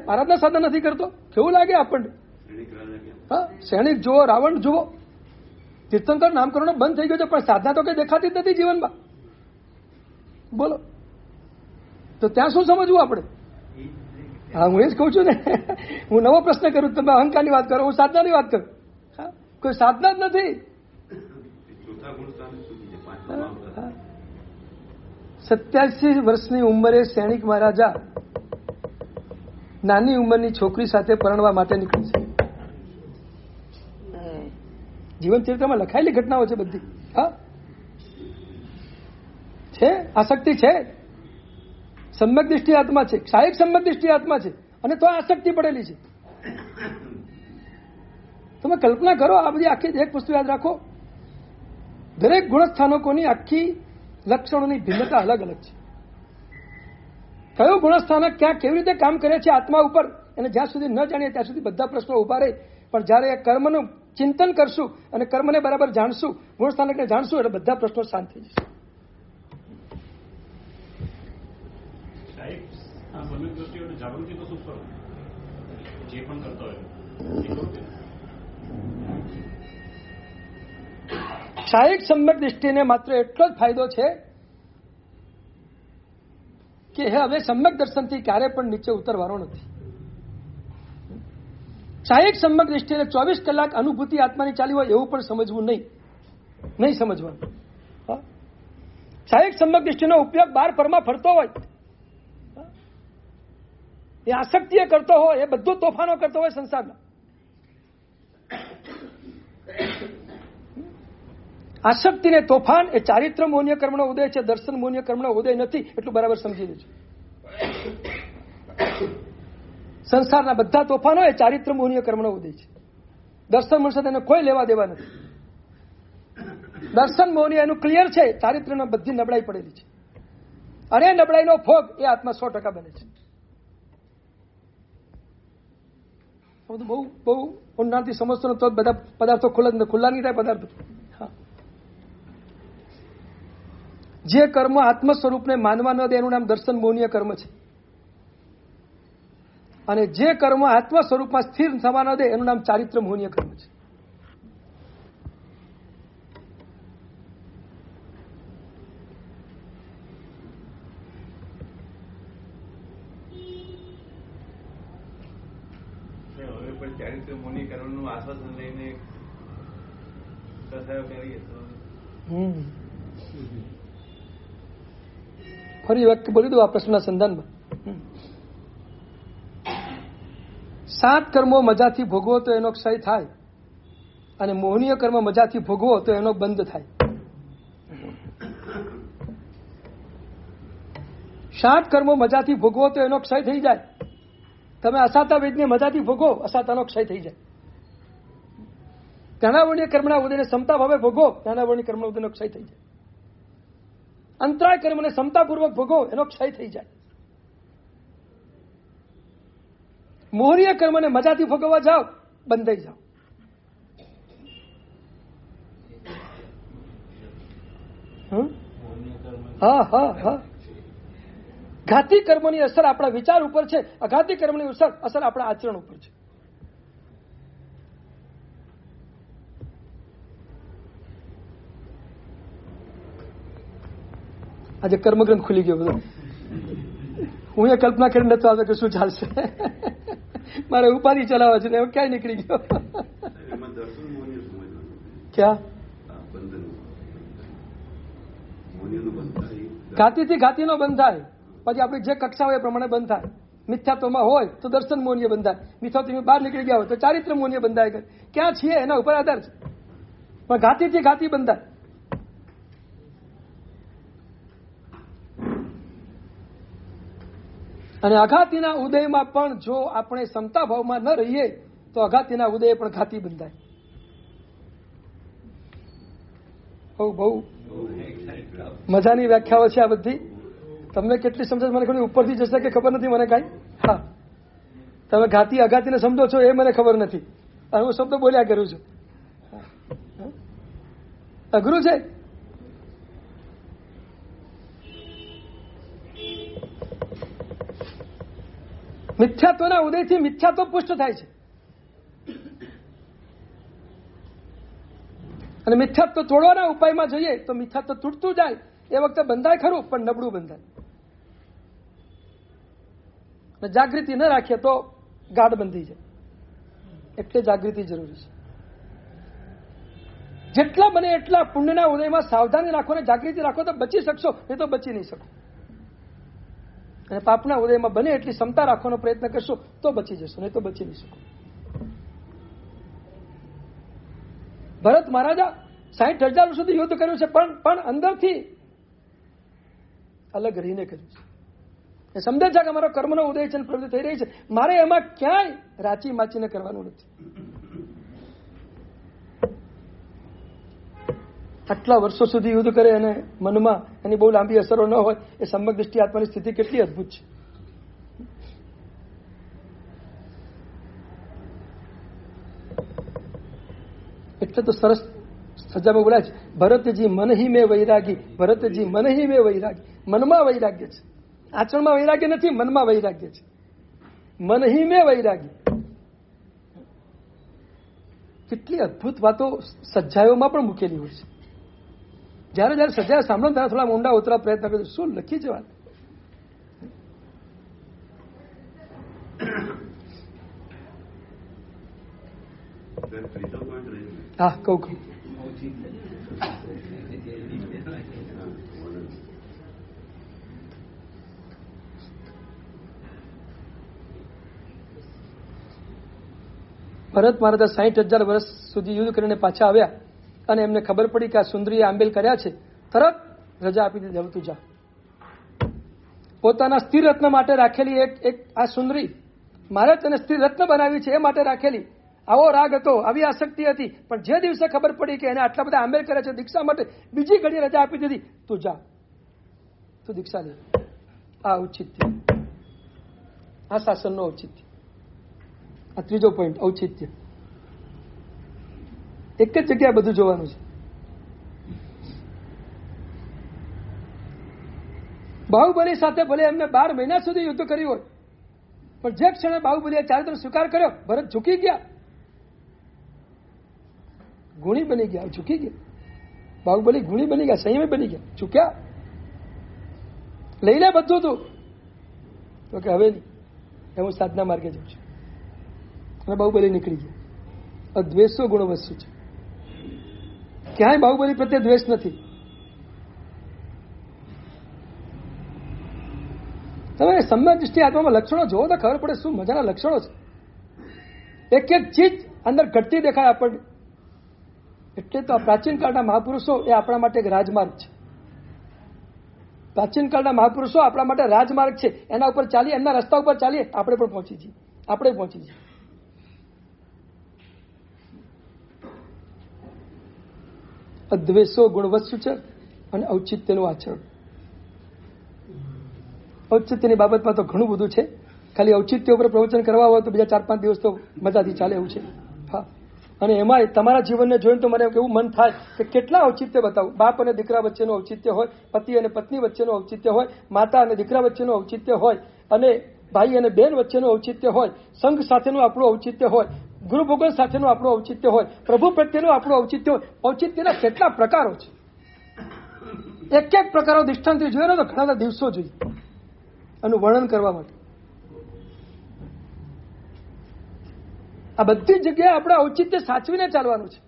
આરાધના સાધન નથી કરતો. કેવું લાગે આપણને? હા, સૈનિક જુઓ, રાવણ જુઓ, તીર્થંકર નામકરણો બંધ થઈ ગયો છે પણ સાધના તો કઈ દેખાતી જ નથી જીવનમાં. બોલો તો ત્યાં શું સમજવું આપણે? હા, હું એ જ કઉ છું ને, હું નવો પ્રશ્ન કરું, તમે અહંકારની વાત કરો, હું સાધનાની વાત કરું. હા, કોઈ સાધના જ નથી. 87 વર્ષની ઉંમરે સૈનિક મહારાજા નાની ઉંમરની છોકરી સાથે પરણવા માટે નીકળી છે. જીવન ચરિત્રમાં લખાયેલી ઘટનાઓ છે બધી. હા, છે, આસક્તિ છે, સમ્યક દૃષ્ટિ આત્મા છે, ક્ષાયિક સમ્યક દૃષ્ટિ આત્મા છે, અને તો આસક્તિ પડેલી છે. તમે કલ્પના કરો, આ બધી આખી એક વસ્તુ યાદ રાખો, દરેક ગુણસ્થાનકોની આખી લક્ષણોની ભિન્નતા અલગ અલગ છે. કયો ગુણસ્થાનક ક્યાં કેવી રીતે કામ કરે છે આત્મા ઉપર, અને જ્યાં સુધી ન જાણીએ ત્યાં સુધી બધા પ્રશ્નો ઉભા રહે. પણ જયારે એ કર્મનું ચિંતન કરશું અને કર્મને બરાબર જાણશું, ગુણસ્થાનકને જાણશું, એટલે બધા પ્રશ્નો શાંત થઈ જશે. જાગૃતિ તો શું કરો જે પણ કરતો હોય ક્ષાયિક સમ્યક દૃષ્ટિને માત્ર એટલો જ ફાયદો છે કે હવે સમ્યક દર્શનથી ક્યારે પણ નીચે ઉતરવાનો નથી. ક્ષાયિક સમ્યક દૃષ્ટિને 24 કલાક અનુભૂતિ આત્માની ચાલી હોય એવું પણ સમજવું નહીં સમજવાનું. ક્ષાયિક સમ્યક દૃષ્ટિનો ઉપયોગ બાર પરમાં ફરતો હોય, એ આસક્તિએ કરતો હોય, એ બધું તોફાનો કરતો હોય સંસારમાં. આસક્તિ ને તોફાન એ ચારિત્ર મોહનીય કર્મનો ઉદય છે, દર્શન મોહનીય કર્મનો ઉદય નથી. એટલું બરાબર સમજી લેજો. સંસારના બધા તોફાનો એ ચારિત્ર મોહનીય કર્મનો ઉદય છે. દર્શન મોહ સાથે એને કોઈ લેવા દેવા નથી. દર્શન મોહનીય એનું ક્લિયર છે, ચારિત્રમાં બધી નબળાઈ પડેલી છે, અને નબળાઈનો ભોગ એ આત્મા 100% બને છે. બહુ બહુ ઊંડાણથી સમજતો તો બધા પદાર્થો ખુલ્લા નહીં થાય પદાર્થો. જે કર્મ આત્મ સ્વરૂપને માનવા ન દે એનું નામ દર્શન મોહનીય કર્મ છે, અને જે કર્મ આત્મ સ્વરૂપમાં સ્થિર થવા ન દે એનું નામ ચારિત્ર મોહનીય કર્મ છે. ચારિત્ર મોહની કર્મનું આશ્વાસન લઈને કથાઓ કરીએ તો ફરી વખત બોલી દઉં આ પ્રશ્નના સંધાનમાં. 7 કર્મો મજાથી ભોગવો તો એનો ક્ષય થાય, અને મોહનીય કર્મ મજાથી ભોગવો તો એનો બંધ થાય. 7 કર્મો મજાથી ભોગવો તો એનો ક્ષય થઈ જાય. તમે અસાતા વેદને મજાથી ભોગવો, અસાતાનો ક્ષય થઈ જાય. જ્ઞાનાવર્ણીય કર્મના ઉદયને સમતા ભાવે ભોગવો, જ્ઞાનાવર્ણીય કર્મના ઉદયનો ક્ષય થઈ જાય. અંતરાય કર્મને સમતાપૂર્વક ભોગવો, એનો ક્ષય થઈ જાય. મોહરીય કર્મને મજાથી ભોગવવા જાઓ, બંધાઈ જાઓ. હા હા હા. ઘાતી કર્મની અસર આપણા વિચાર ઉપર છે, અઘાતી કર્મની અસર આપણા આચરણ ઉપર છે. આજે કર્મગ્રંથ ખુલી ગયો બધો. હું એ કલ્પના કરીને નતો આવતો કે શું ચાલશે, મારે ઉપાધિ ચલાવવા છે, હવે ક્યાંય નીકળી ગયો. ક્યાં ઘાતીથી ઘાતીનો બંધ થાય, પછી આપણી જે કક્ષા હોય એ પ્રમાણે બંધ થાય. મિથ્યાત્વમાં હોય તો દર્શન મોહનીય બંધાય, મિથ્યાત્વથી બહાર નીકળી ગયા હોય તો ચારિત્ર મોહનીય બંધાય. ક્યાં છીએ એના ઉપર આધાર છે, પણ ઘાતીથી ઘાતી બંધાય. અને અઘાતીના ઉદયમાં પણ જો આપણે સમતા ભાવમાં ન રહીએ તો અઘાતીના ઉદય પણ ઘાતી બંધાય. બહુ મજાની વ્યાખ્યાઓ છે આ બધી. તમને કેટલી સમજ મને ખબર ઉપરથી જશે કે ખબર નથી મને કાંઈ. હા, તમે ઘાતી અઘાતીને સમજો છો એ મને ખબર નથી, અને હું શબ્દ બોલ્યા કરું છું. અઘરું છે. મિથ્યાત્વના ઉદયથી મિથ્યાત્વ પુષ્ટ થાય છે, અને મિથ્યાત્વ તોડવાના ઉપાયમાં જઈએ તો મિથ્યાત્વ તૂટતું જાય. એ વખતે બંધાય ખરું, પણ નબળું બંધાય. જાગૃતિ ન રાખીએ તો ગાઢ બંધી જાય. એટલે જાગૃતિ જરૂરી છે. જેટલા બને એટલા પુણ્યના ઉદયમાં સાવધાની રાખો અને જાગૃતિ રાખો તો બચી શકશો, નહીં તો બચી નહીં શકો. અને પાપના ઉદયમાં બને એટલી ક્ષમતા રાખવાનો પ્રયત્ન કરશો તો બચી જશો, નહીં તો બચી નહીં શકો. ભરત મહારાજા 60,000 વર્ષ સુધી યુદ્ધ કર્યું છે, પણ અંદરથી અલગ રહીને કર્યું છે. એ સમજે છે કે અમારો કર્મનો ઉદય છે, પ્રવૃત્તિ થઈ રહી છે, મારે એમાં ક્યાંય રાચી માચીને કરવાનું નથી. આટલા વર્ષો સુધી યુદ્ધ કરે અને મનમાં એની બહુ લાંબી અસરો ન હોય, એ સમ્યક દૃષ્ટિ આત્માની સ્થિતિ કેટલી અદભુત છે. એટલે તો સરસ સજામાં બોલાય છે, ભરતજી મન હી મેં વૈરાગી, ભરતજી મન હી મેં વૈરાગી. મનમાં વૈરાગ્ય છે, આચરણમાં વૈરાગ્ય નથી, મનમાં વૈરાગ્ય છે. મન હી મેં વૈરાગી. કેટલી અદભુત વાતો સજ્જાયોમાં પણ મૂકેલી હોય છે. જયારે જયારે સજાય સાંભળો ત્યારે થોડા ઊંડા ઉતરવા પ્રયત્ન કર્યો. શું લખી છે વાત. હા, કહું ભરત મહારાજા 60,000 વર્ષ સુધી યુદ્ધ કરીને પાછા આવ્યા અને એમને ખબર પડી કે આ સુંદરીએ આંબેલ કર્યા છે. તરત રજા આપી દીધી, હવે તું જા. પોતાના સ્થિર રત્ન માટે રાખેલી એક આ સુંદરી, મારે તેને સ્થિર રત્ન બનાવી છે એ માટે રાખેલી. આવો રાગ હતો, આવી આસક્તિ હતી, પણ જે દિવસે ખબર પડી કે એને આટલા બધા આંબેલ કરે છે દીક્ષા માટે, બીજી ઘડી રજા આપી દીધી. તું જા, તું દીક્ષા લે. આ ઔચિત્ય, આ શાસનનો ઔચિત્ય. આ ત્રીજો પોઈન્ટ, ઔચિત્ય. એક જ જગ્યાએ બધું જોવાનું છે. બાહુબલી સાથે ભલે એમને 12 મહિના સુધી યુદ્ધ કર્યું હોય, પણ જે ક્ષણે બાહુબલીએ ચારિત્ર સ્વીકાર કર્યો, ભરત ઝૂકી ગયા, ગુણી બની ગયા, ઝૂકી ગયા. બાહુબલી ગુણી બની ગયા, સંયમી બની ગયા, ઝૂક્યા. લઈ લે બધું તું, તો કે હવે નહીં, હું સાધના માર્ગે જાઉં છું. અને બાહુબલી નીકળી ગયા. દ્વેષો ગુણ વસ્તુ છે, ક્યાંય બાહુબલી પ્રત્યે દ્વેષ નથી. તમે સમ્યક દૃષ્ટિ આત્મામાં લક્ષણો જોવો તો ખબર પડે શું મજાના લક્ષણો છે. એક એક ચીજ અંદર ઘટતી દેખાય આપણને. એટલે તો આ પ્રાચીન કાળના મહાપુરુષો એ આપણા માટે એક રાજમાર્ગ છે. પ્રાચીન કાળના મહાપુરુષો આપણા માટે રાજમાર્ગ છે, એના ઉપર ચાલીએ, એમના રસ્તા ઉપર ચાલીએ, આપણે પણ પહોંચી જઈએ, આપણે પહોંચી જઈએ. અદ્વેષો ગુણવત્સુ છે અને ઔચિત્યનું આચરણ. ઔચિત્યની બાબતમાં તો ઘણું બધું છે. ખાલી ઔચિત્ય ઉપર પ્રવચન કરવા હોય તો બીજા 4-5 દિવસ તો મજાથી ચાલે એવું છે. હા, અને એમાં તમારા જીવનને જોઈને તો મને એવું મન થાય કે કેટલા ઔચિત્ય બતાવું. બાપ અને દીકરા વચ્ચેનું ઔચિત્ય હોય, પતિ અને પત્ની વચ્ચેનું ઔચિત્ય હોય, માતા અને દીકરા વચ્ચેનું ઔચિત્ય હોય, અને ભાઈ અને બેન વચ્ચેનું ઔચિત્ય હોય, સંઘ સાથેનું આપણું ઔચિત્ય હોય, ગુરુ ભગવાન સાથેનું આપણું ઔચિત્ય હોય, પ્રભુ પ્રત્યેનું આપણું ઔચિત્ય હોય. ઔચિત્યના કેટલા પ્રકારો છે. એક એક પ્રકારો દૃષ્ટાંત જોઈએ ને તો ઘણા બધા દિવસો જોઈએ એનું વર્ણન કરવા માટે. આ બધી જગ્યાએ આપણે ઔચિત્ય સાચવીને ચાલવાનું છે.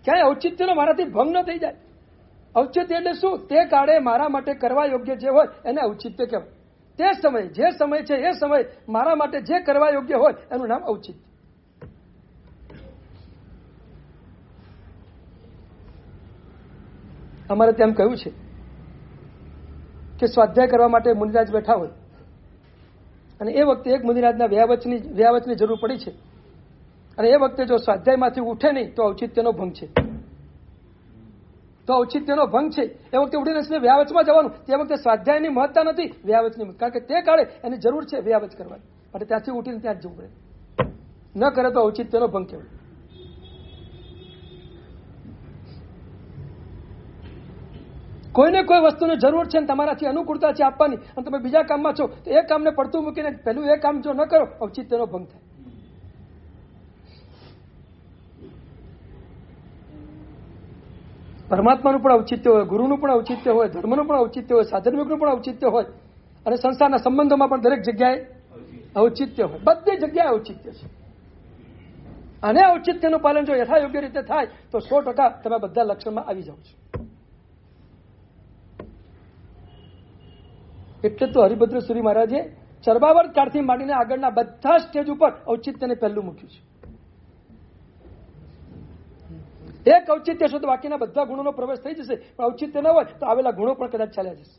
ક્યાંય ઔચિત્યનો મારાથી ભંગ ન થઈ જાય. ઔચિત્ય એટલે શું? તે કાળે મારા માટે કરવા યોગ્ય જે હોય એને ઔચિત્ય કહેવાય. તે સમયે જે સમય છે એ સમયે મારા માટે જે કરવા યોગ્ય હોય એનું નામ ઔચિત્ય. અમારે તેમ કહ્યું છે કે સ્વાધ્યાય કરવા માટે મુનિરાજ બેઠા હોય અને એ વખતે એક મુનિરાજના વ્યાવચની જરૂર પડી છે, અને એ વખતે જો સ્વાધ્યાયમાંથી ઉઠે નહીં તો ઔચિત્યનો ભંગ છે. તો ઔચિત્યનો ભંગ છે. એ વખતે ઉઠીને સીધે વ્યાવચમાં જવાનું. તે વખતે સ્વાધ્યાયની મહત્તા નથી, વ્યાવચની, કારણ કે તે કાળે એની જરૂર છે વ્યાવચ કરવાની માટે ત્યાંથી ઉઠીને ત્યાં જ જવું પડે. ન કરે તો ઔચિત્યનો ભંગ કહેવાય. કોઈને કોઈ વસ્તુની જરૂર છે ને તમારાથી અનુકૂળતા છે આપવાની, અને તમે બીજા કામમાં છો તો એ કામને પડતું મૂકીને પહેલું એ કામ જો ન કરો, ઔચિત્યનો ભંગ થાય. પરમાત્માનું પણ ઔચિત્ય હોય, ગુરુનું પણ ઔચિત્ય હોય, ધર્મનું પણ ઔચિત્ય હોય, સાધનનું પણ ઔચિત્ય હોય, અને સંસારના સંબંધોમાં પણ દરેક જગ્યાએ ઔચિત્ય હોય. બધી જગ્યાએ ઔચિત્ય છે. અને ઔચિત્યનું પાલન જો યથાયોગ્ય રીતે થાય તો 100% તમે બધા લક્ષણમાં આવી જાઓ છો. એટલે તો હરિભદ્ર સુરી મહારાજે ચરબાવર્ત કાળથી માંડીને આગળના બધા સ્ટેજ ઉપર ઔચિત્યને પહેલું મૂક્યું છે. એક ઔચિત્ય છે તો બાકીના બધા ગુણોનો પ્રવેશ થઈ જશે, પણ ઔચિત્ય ન હોય તો આવેલા ગુણો પણ કદાચ ચાલ્યા જશે.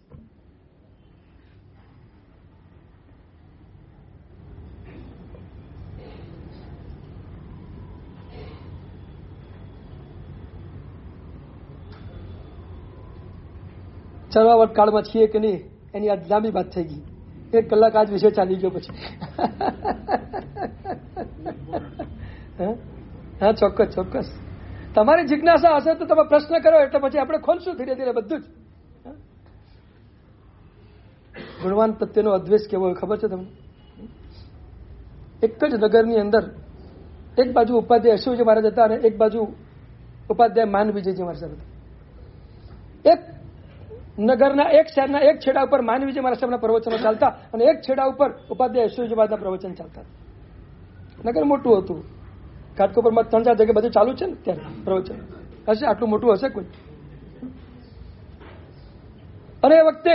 ચરબાવર્ત કાળમાં છીએ કે નહીં એની આજ લાંબી વાત થઈ ગઈ. 1 કલાક આજ વિષય ચાલી ગયો પછી. હા, ચોક્કસ ચોક્કસ. તમારી જિજ્ઞાસા હશે તો તમે પ્રશ્ન કરો એટલે પછી આપણે ખોલશું ધીરે ધીરે બધું જ. ગુણવાન પ્રત્યેનો અદ્વેષ કેવો હોય ખબર છે તમને? એક જ નગરની અંદર એક બાજુ ઉપાધ્યાય અશ્વજી મહારાજ હતા અને એક બાજુ ઉપાધ્યાય માન વિજયજી મહારાજ હતા. એક નગરના એક શહેરના એક છેડા ઉપર માન વિજય મહારાજ સાહેબના પ્રવચનો ચાલતા અને એક છેડા ઉપર ઉપાધ્યાય અશ્વજી મહારાજના પ્રવચન ચાલતા. નગર મોટું હતું. ઘાટકોપરમાં 3-4 જગ્યાએ બધું ચાલુ છે ને ત્યારે પ્રવચન હશે, આટલું મોટું હશે કોઈ. અને એ વખતે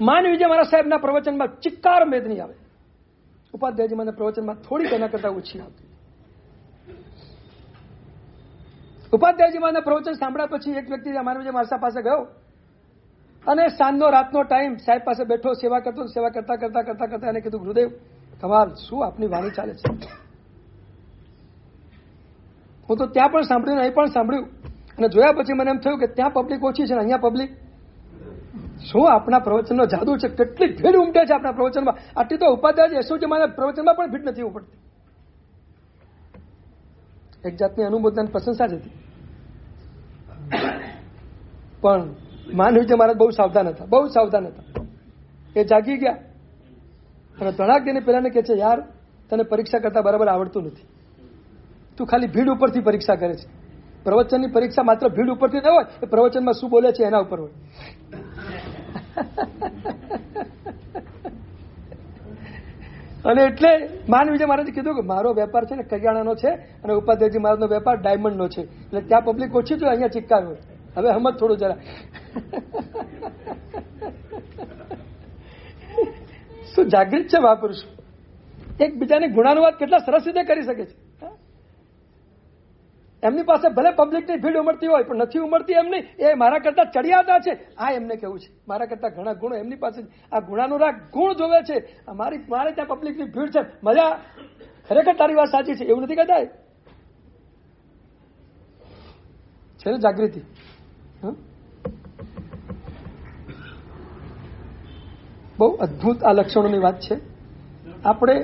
માન વિજય મહારાજ સાહેબના પ્રવચનમાં ચિક્કાર મેદની આવે. ઉપાધ્યાયજી મહારાજના પ્રવચનમાં થોડીક એના કરતા ઓછી આવતી. ઉપાધ્યાયજી મહારાજના પ્રવચન સાંભળ્યા પછી એક વ્યક્તિ માન વિજય મહારાજ પાસે ગયો અને સાંજનો રાતનો ટાઈમ સાહેબ પાસે બેઠો સેવા કરતો. સેવા કરતા કરતા કરતા કરતા એને કીધું, ગુરુદેવ કમાલ, શું આપની વાણી ચાલે છે. હું તો ત્યાં પણ સાંભળ્યું, અહીં પણ સાંભળ્યું, અને જોયા પછી મને એમ થયું કે ત્યાં પબ્લિક ઓછી છે ને અહીંયા પબ્લિક. શું આપણા પ્રવચનનો જાદુ છે, કેટલી ભીડ ઉમટે છે આપણા પ્રવચનમાં. આટલી તો ઉપાધ્યાય એસોજી મારા પ્રવચનમાં પણ ભીડ નથી ઉમટતી. એક જાતની અનુમોદન પ્રશંસા જ હતી. પણ માન વિજય મહારાજ બહુ સાવધાન હતા, બહુ સાવધાન હતા. એ જાગી ગયા અને તણાક દઈને પેલાને કહે છે, યાર તને પરીક્ષા કરતા બરાબર આવડતું નથી, તું ખાલી ભીડ ઉપરથી પરીક્ષા કરે છે. પ્રવચનની પરીક્ષા માત્ર ભીડ ઉપરથી ન હોય, એ પ્રવચનમાં શું બોલે છે એના ઉપર હોય. અને એટલે માન વિજય મહારાજે કીધું કે મારો વેપાર છે ને કરિયાણાનો છે અને ઉપાધ્યાયજી મહારાજનો વેપાર ડાયમંડનો છે, એટલે ત્યાં પબ્લિક ઓછી તો અહીંયા ચિક્કાર હોય. હવે હમત થોડું જરા. શું જાગૃત છે મહાપુરુષ, એકબીજાની ગુણાનુવાદ કેટલા સરસ રીતે કરી શકે છે. એમની પાસે ભલે પબ્લિકની ભીડ ઉમટતી હોય પણ નથી ઉમટતી એમ નહીં, એ મારા કરતા ચડિયાતા છે, આ એમને કેવું છે. મારા કરતા ઘણા ગુણો એમની પાસે, આ ગુણાનું રાગ ગુણ જોવે છે. મારે ત્યાં પબ્લિકની ભીડ છે, મજા, ખરેખર તારી વાત સાચી છે એવું નથી કહેતા. છે ને જાગૃતિ. બહુ અદભુત આ લક્ષણોની વાત છે. આપણે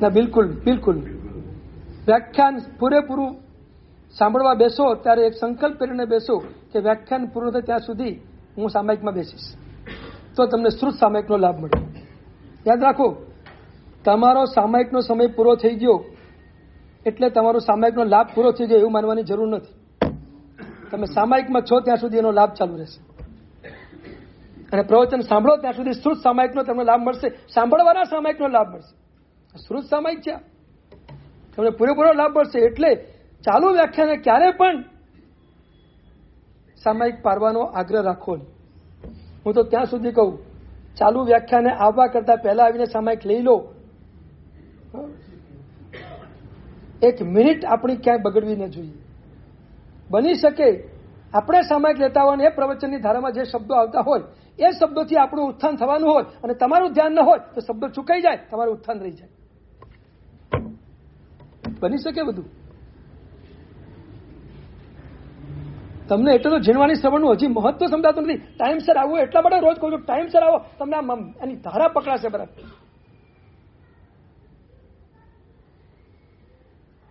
ના બિલકુલ બિલકુલ વ્યાખ્યાન પૂરેપૂરું સાંભળવા બેસો ત્યારે એક સંકલ્પ કરીને બેસો કે વ્યાખ્યાન પૂરું થાય ત્યાં સુધી હું સામાયિકમાં બેસીશ, તો તમને શ્રુત સામાયિકનો લાભ મળે. યાદ રાખો, તમારો સામાયિકનો સમય પૂરો થઈ ગયો એટલે તમારો સામાયિકનો લાભ પૂરો થઈ ગયો એવું માનવાની જરૂર નથી. તમે સામાયિકમાં છો ત્યાં સુધી એનો લાભ ચાલુ રહેશે, અને પ્રવચન સાંભળો ત્યાં સુધી શ્રુત સામાયિકનો તમને લાભ મળશે, સાંભળવાના સામાયિકનો લાભ મળશે. શ્રુત સામાયિક છે, તમને પૂરેપૂરો લાભ મળશે. એટલે ચાલુ વ્યાખ્યાને ક્યારે પણ સામાયિક પાડવાનો આગ્રહ રાખો નહીં. હું તો ત્યાં સુધી કહું, ચાલુ વ્યાખ્યાને આવવા કરતા પહેલા આવીને સામાયિક લઈ લો. 1 મિનિટ આપણી ક્યાંય બગડવી ન જોઈએ. બની શકે આપણે સામાયિક લેતા હોય ને એ પ્રવચનની ધારામાં જે શબ્દો આવતા હોય એ શબ્દોથી આપણું ઉત્થાન થવાનું હોય અને તમારું ધ્યાન ન હોય તો શબ્દો ચૂકાઈ જાય, તમારું ઉત્થાન રહી જાય. બની શકે બધું. તમને એટલું ઝીણવાની શ્રવણનું હજી મહત્વ સમજાતું નથી. ટાઈમસર આવવું એટલા માટે રોજ કહું છું, ટાઈમસર આવો, તમને એની ધારા પકડાશે બરાબર.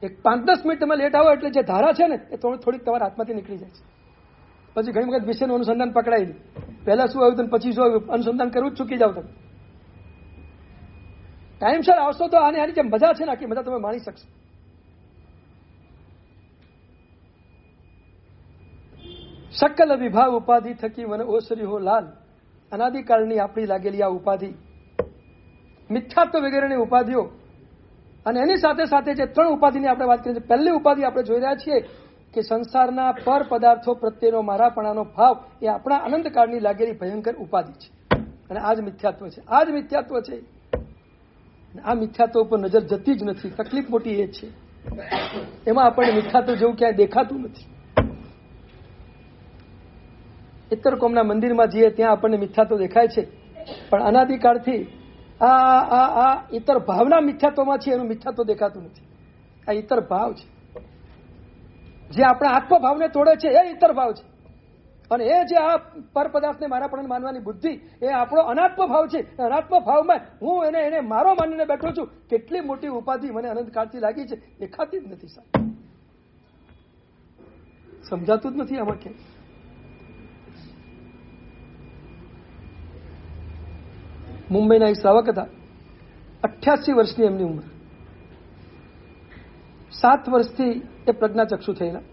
એક 5-10 મિનિટ તમે લેટ આવો એટલે જે ધારા છે ને એ થોડીક તમારા હાથમાંથી નીકળી જાય છે. પછી ઘણી વખત વિષયનું અનુસંધાન પકડાય નહીં. પહેલા શું આવ્યું પછી શું આવ્યું અનુસંધાન કરવું જ ચૂકી જાવ તમે. ટાઈમસર આવશો તો આની જે મજા છે ને આખી મજા તમે માણી શકશો. શકલ વિભાવ ઉપાધિ થકી મને ઓસરી હો લાલ. અનાદિકાળની આપણી લાગેલી આ ઉપાધિ, મિથ્યાત્વ વગેરેની ઉપાધિઓ, અને એની સાથે સાથે જે 3 ઉપાધિની આપણે વાત કરીએ છીએ. પહેલી ઉપાધિ આપણે જોઈ રહ્યા છીએ કે સંસારના પર પદાર્થો પ્રત્યેનો મારાપણાનો ભાવ એ આપણા અનંતકાળની લાગેલી ભયંકર ઉપાધિ છે, અને આ જ મિથ્યાત્વ છે. આ જ મિથ્યાત્વ છે. આ મિથ્યાત્વ ઉપર નજર જતી જ નથી. તકલીફ મોટી એ છે, એમાં આપણને મિથ્યાત્વ જેવું ક્યાંય દેખાતું નથી. ઇતર કોમના મંદિરમાં જઈએ ત્યાં આપણને મિથ્યાત્વ દેખાય છે, પણ અનાદિકાળથી આ ઇતર ભાવના મિથ્યાત્વમાં છે, એનું મિથ્યાત્વ દેખાતું નથી. આ ઇતર ભાવ છે જે આપણા આત્મભાવને તોડે છે, એ ઇતર ભાવ છે. અને એ જે આ પર પદાર્થને મારાપણ માનવાની બુદ્ધિ એ આપણો અનાત્મ ભાવ છે. અનાત્મ ભાવમાં હું એને મારો માનીને બેઠો છું. કેટલી મોટી ઉપાધિ મને અનંતકાળથી લાગી છે, દેખાતી જ નથી. સાહેબ સમજાતું જ નથી આમાં ક્યાંય. મુંબઈના એક શ્રાવક હતા, 88 વર્ષની એમની ઉંમર. 7 વર્ષથી એ પ્રજ્ઞાચક્ષુ થયેલા.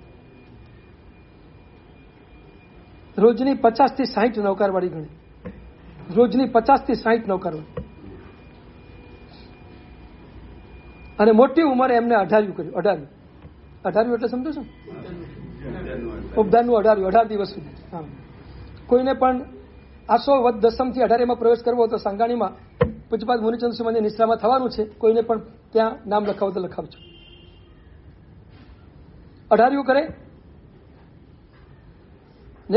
રોજની 50 થી 60 નૌકારવાળી ગણે. રોજની 50 થી 60 નૌકારવાળી. અને મોટી ઉંમરે એમને અઢાર્યું કર્યું. અઢાર્યું એટલે સમજો છો? ઉપદાનનું 18 દિવસ સુધી. હા, કોઈને પણ આસો વદ દસમથી 18 પ્રવેશ કરવો તો સાંગાણીમાં પૂજ્યપાદ મુનિચંદ સ્વામીની નિશ્રામાં થવાનું છે. કોઈને પણ ત્યાં નામ લખાવો તો લખાવજો. 18 કરે.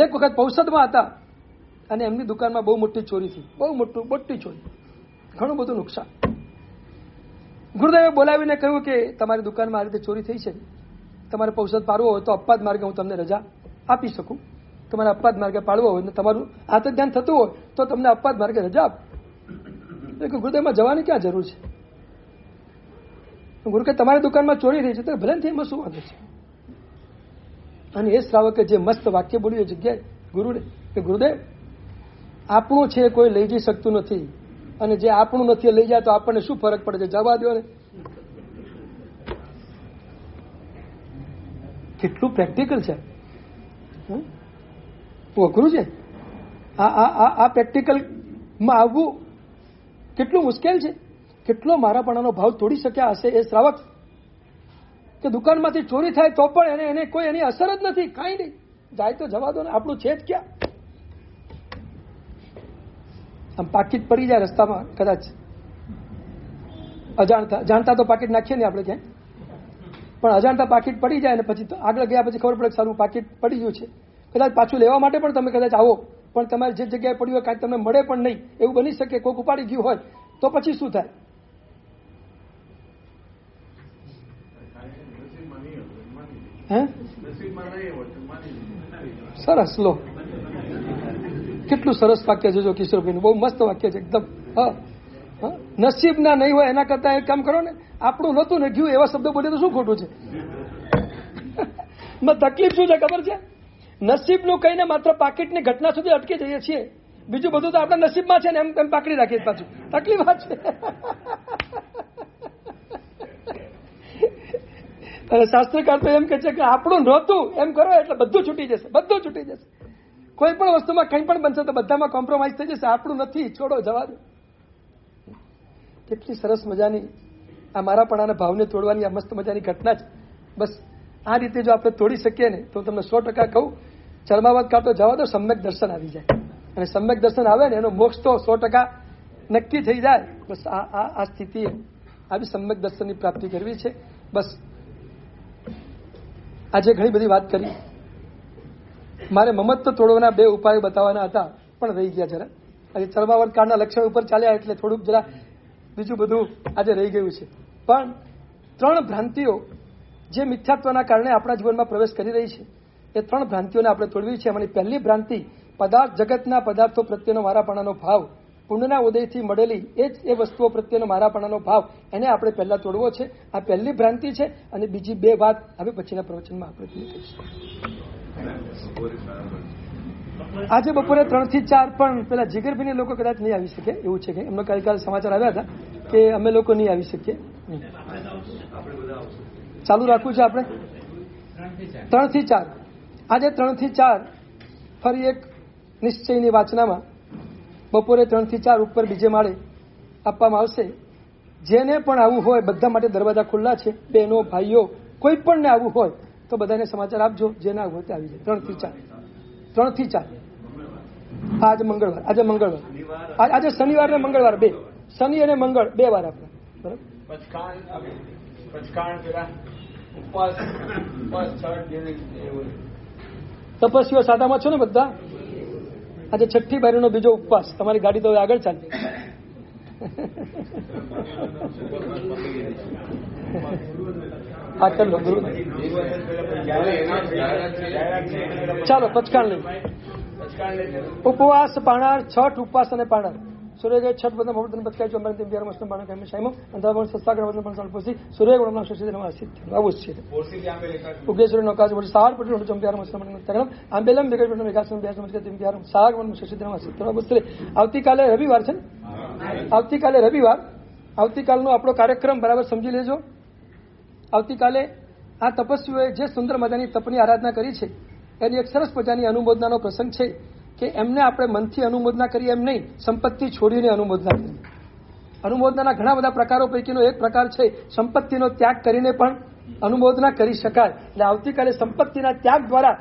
એક વખત પૌષદમાં હતા અને એમની દુકાનમાં બહુ મોટી ચોરી થઈ. બહુ મોટી ચોરી, ઘણું બધું નુકસાન. ગુરુદેવે બોલાવીને કહ્યું કે તમારી દુકાનમાં આ રીતે ચોરી થઈ છે, તમારે પૌષદ પાડવો હોય તો અપવાદ માર્ગે હું તમને રજા આપી શકું. તમારે અપવાદ માર્ગે પાડવો હોય ને તમારું આત ધ્યાન થતું હોય તો તમને અપવાદ માર્ગે રજા આપ. ગુરુદેવમાં જવાની ક્યાં જરૂર છે? ગુરુ કે તમારી દુકાનમાં ચોરી થઈ છે તો ભલે થઈ, એમાં શું વાંધો છે? અને એ શ્રાવકે જે મસ્ત વાક્ય બોલ્યું એ જગ્યાએ ગુરુને કે ગુરુદેવ, આપણું છે કોઈ લઈ જઈ શકતું નથી, અને જે આપણું નથી લઈ જાય તો આપણને શું ફરક પડે છે? જવા દો ને. કેટલું પ્રેક્ટિકલ છે, અઘરું છે. આ પ્રેક્ટિકલમાં આવવું કેટલું મુશ્કેલ છે. કેટલો મારાપણાનો ભાવ તોડી શક્યા હશે એ શ્રાવક કે દુકાનમાંથી ચોરી થાય તો પણ એને કોઈ એની અસર જ નથી. કાંઈ નહીં, જાય તો જવા દો ને, આપણું છે જ ક્યાં? આમ પાકીટ પડી જાય રસ્તામાં કદાચ અજાણતા, જાણતા તો પાકીટ નાખીએ ને આપણે ક્યાંય, પણ અજાણતા પાકીટ પડી જાય ને પછી આગળ ગયા પછી ખબર પડે કે સારું પાકીટ પડી ગયું છે. કદાચ પાછું લેવા માટે પણ તમે કદાચ આવો, પણ તમારે જે જગ્યાએ પડ્યું હોય કાંઈ તમને મળે પણ નહીં, એવું બની શકે. કોઈક ઉપાડી ગયું હોય તો પછી શું થાય? હે, સરસ. લો, કેટલું સરસ વાક્ય છે જો કિશોરભાઈનું, બહુ મસ્ત વાક્ય છે એકદમ. નસીબ ના નહીં હોય એના કરતા એક કામ કરો ને, આપણું નહોતું ને ગયું એવા શબ્દો બોલે તો શું ખોટું છે? તકલીફ શું છે ખબર છે? નસીબનું કહીને માત્ર પાકીટની ઘટના સુધી અટકી જઈએ છીએ, બીજું બધું તો આપણા નસીબમાં છે ને એમ એમ પાકડી રાખીએ પાછું. તકલીફ આ છે. અને શાસ્ત્રકાર તો એમ કે છે કે આપણું નહોતું એમ કરો એટલે બધું છૂટી જશે, બધું છૂટી જશે. કોઈ પણ વસ્તુમાં કંઈ પણ બનશે તો બધામાં કોમ્પ્રોમાઇઝ થઈ જશે. આપણું નથી, છોડો, જવા દો. કેટલી સરસ મજાની આ મારાપણાના ભાવને તોડવાની આ મસ્ત મજાની ઘટના છે. બસ આ રીતે જો આપણે તોડી શકીએ ને તો તમને 100% કહું, ચરમાવત કાઢતો જવા દો, સમ્યક દર્શન આવી જાય. અને સમ્યક દર્શન આવે ને એનો મોક્ષ તો 100% નક્કી થઈ જાય. બસ આ સ્થિતિએ આવી સમ્યક દર્શનની પ્રાપ્તિ કરવી છે. બસ આજે ઘણી બધી વાત કરી. મારે મમત્વ તોડવાના 2 ઉપાયો બતાવવાના હતા પણ રહી ગયા જરા. આજે ચરમાવત કાળના લક્ષણ ઉપર ચાલ્યા એટલે થોડુંક જરા બીજું બધું આજે રહી ગયું છે. પણ 3 ભ્રાંતિઓ જે મિથ્યાત્વના કારણે આપણા જીવનમાં પ્રવેશ કરી રહી છે એ 3 ભ્રાંતિઓને આપણે તોડવી છે. એમાંની પહેલી ભ્રાંતિ પદાર્થ, જગતના પદાર્થો પ્રત્યેનો મારાપણાનો ભાવ, પુણ્યના ઉદયથી મળેલી એ વસ્તુઓ પ્રત્યેનો મારાપણાનો ભાવ, એને આપણે પહેલા તોડવો છે. આ પહેલી ભ્રાંતિ છે. અને બીજી 2 વાત હવે પછીના પ્રવચનમાં આપણે કહીશું. આજે બપોરે 3 થી 4 પણ પેલા જીગરભાઈ લોકો કદાચ નહીં આવી શકે એવું છે કે એમનો ગઈકાલે સમાચાર આવ્યા હતા કે અમે લોકો નહીં આવી શકીએ. ચાલુ રાખવું છે આપણે 3 થી 4. આજે 3 થી 4 ફરી એક નિશ્ચયની વાચનામાં બપોરે 3 થી 4 ઉપર બીજે માળે આપવામાં આવશે. જેને પણ આવવું હોય બધા માટે દરવાજા ખુલ્લા છે. બહેનો, ભાઈઓ, કોઈ પણ ને આવવું હોય તો બધાને સમાચાર આપજો. જેને આવવું હોય તે આવી જાય. 3 થી 4. 3 થી 4. આજે મંગળવાર, આજે શનિવાર ને મંગળવાર 2, શનિ અને મંગળ 2 વાર આપણે. બરાબર. તપસ્વીઓ સાદામાં છો ને બધા? આજે 6ઠ્ઠી બારીનો બીજો ઉપવાસ. તમારી ગાડી તો આગળ ચાલે. હા ચાલો ગુરુ, ચાલો પચકાણ લઈ. ઉપવાસ પાણાર, છઠ ઉપવાસ અને પાણાર. સૂર્ય છઠ બધા મહત્વ પચકાય છે. અમારે ત્યાં મસ્ત પાણા કામ શાયમ અંતર સસ્તાગ્ર વજન પણ સાલ પોસી સૂર્ય ગુણના શશિધરમાં સિદ્ધ આવું છે. ઉગેશ્વર નોકાજ વળી સાર પટેલ ચંપિયાર મસ્ત પણ તગણમ આંબેલમ વિગડ પણ વિકાસમ બેસ નમસ્કાર ચંપિયાર સાગ વન શશિધરમાં સિદ્ધ આવું છે. આવતીકાલે રવિવાર છે ને? આવતીકાલે રવિવાર. આવતીકાલનો આપણો કાર્યક્રમ બરાબર સમજી લેજો. આવતીકાલે આ તપસ્વીઓએ જે સુંદર મજાની તપની આરાધના કરી છે એની એક સરસ મજાની અનુમોદનાનો પ્રસંગ છે કે એમને આપણે મનથી અનુમોદના કરીએ એમ નહીં, સંપત્તિ છોડીને અનુમોદના કરીએ. અનુમોદનાના ઘણા બધા પ્રકારો પૈકીનો એક પ્રકાર છે સંપત્તિનો ત્યાગ કરીને પણ અનુમોદના કરી શકાય. એટલે આવતીકાલે સંપત્તિના ત્યાગ દ્વારા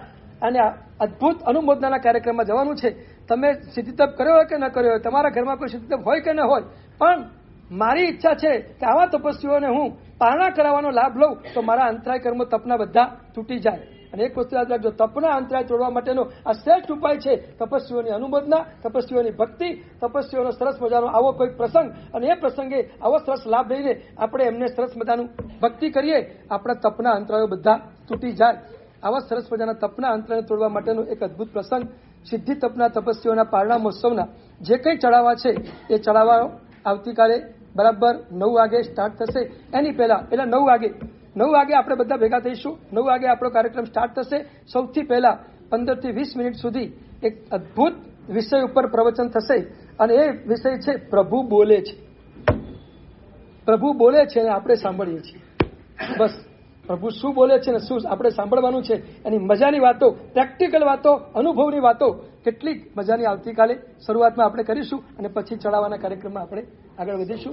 અને અદભુત અનુમોદનાના કાર્યક્રમમાં જવાનું છે. તમે સિદ્ધિતપ કર્યો હોય કે ન કર્યો હોય, તમારા ઘરમાં કોઈ સિદ્ધિતપ હોય કે ન હોય, પણ મારી ઈચ્છા છે કે આવા તપસ્વીઓને હું પારણા કરાવવાનો લાભ લઉં તો મારા અંતરાય કર્મો તપના બધા તૂટી જાય. અને એક વસ્તુ યાદ રાખજો, તપના અંતરાય તોડવા માટેનો આ શ્રેષ્ઠ ઉપાય છે તપસ્વીઓની અનુમોદના, તપસ્વીઓની ભક્તિ, તપસ્વીઓનો સરસ મજાનો આવો કોઈ પ્રસંગ, અને એ પ્રસંગે આવો સરસ લાભ લઈને આપણે એમને સરસ મજાનું ભક્તિ કરીએ, આપણા તપના અંતરાયો બધા તૂટી જાય. આવા સરસ મજાના તપના અંતરાય તોડવા માટેનો એક અદભુત પ્રસંગ સિદ્ધિ તપના તપસ્વીઓના પારણા મહોત્સવના જે કંઈ ચડાવવા છે એ ચડાવવા આવતીકાલે બરાબર 9 વાગે સ્ટાર્ટ થશે. એની પહેલા 9 વાગે આપણે બધા ભેગા થઈશું. 9 વાગે આપણો કાર્યક્રમ સ્ટાર્ટ થશે. સૌથી પહેલા 15 થી 20 મિનિટ સુધી એક અદભુત વિષય ઉપર પ્રવચન થશે અને એ વિષય છે પ્રભુ બોલે છે. પ્રભુ બોલે છે અને આપણે સાંભળીએ છીએ. બસ પ્રભુ શું બોલે છે ને શું આપણે સાંભળવાનું છે એની મજાની વાતો, પ્રેક્ટિકલ વાતો, અનુભવની વાતો કેટલીક મજાની આવતીકાલે શરૂઆતમાં આપણે કરીશું અને પછી ચડાવવાના કાર્યક્રમમાં આપણે આગળ વધીશું.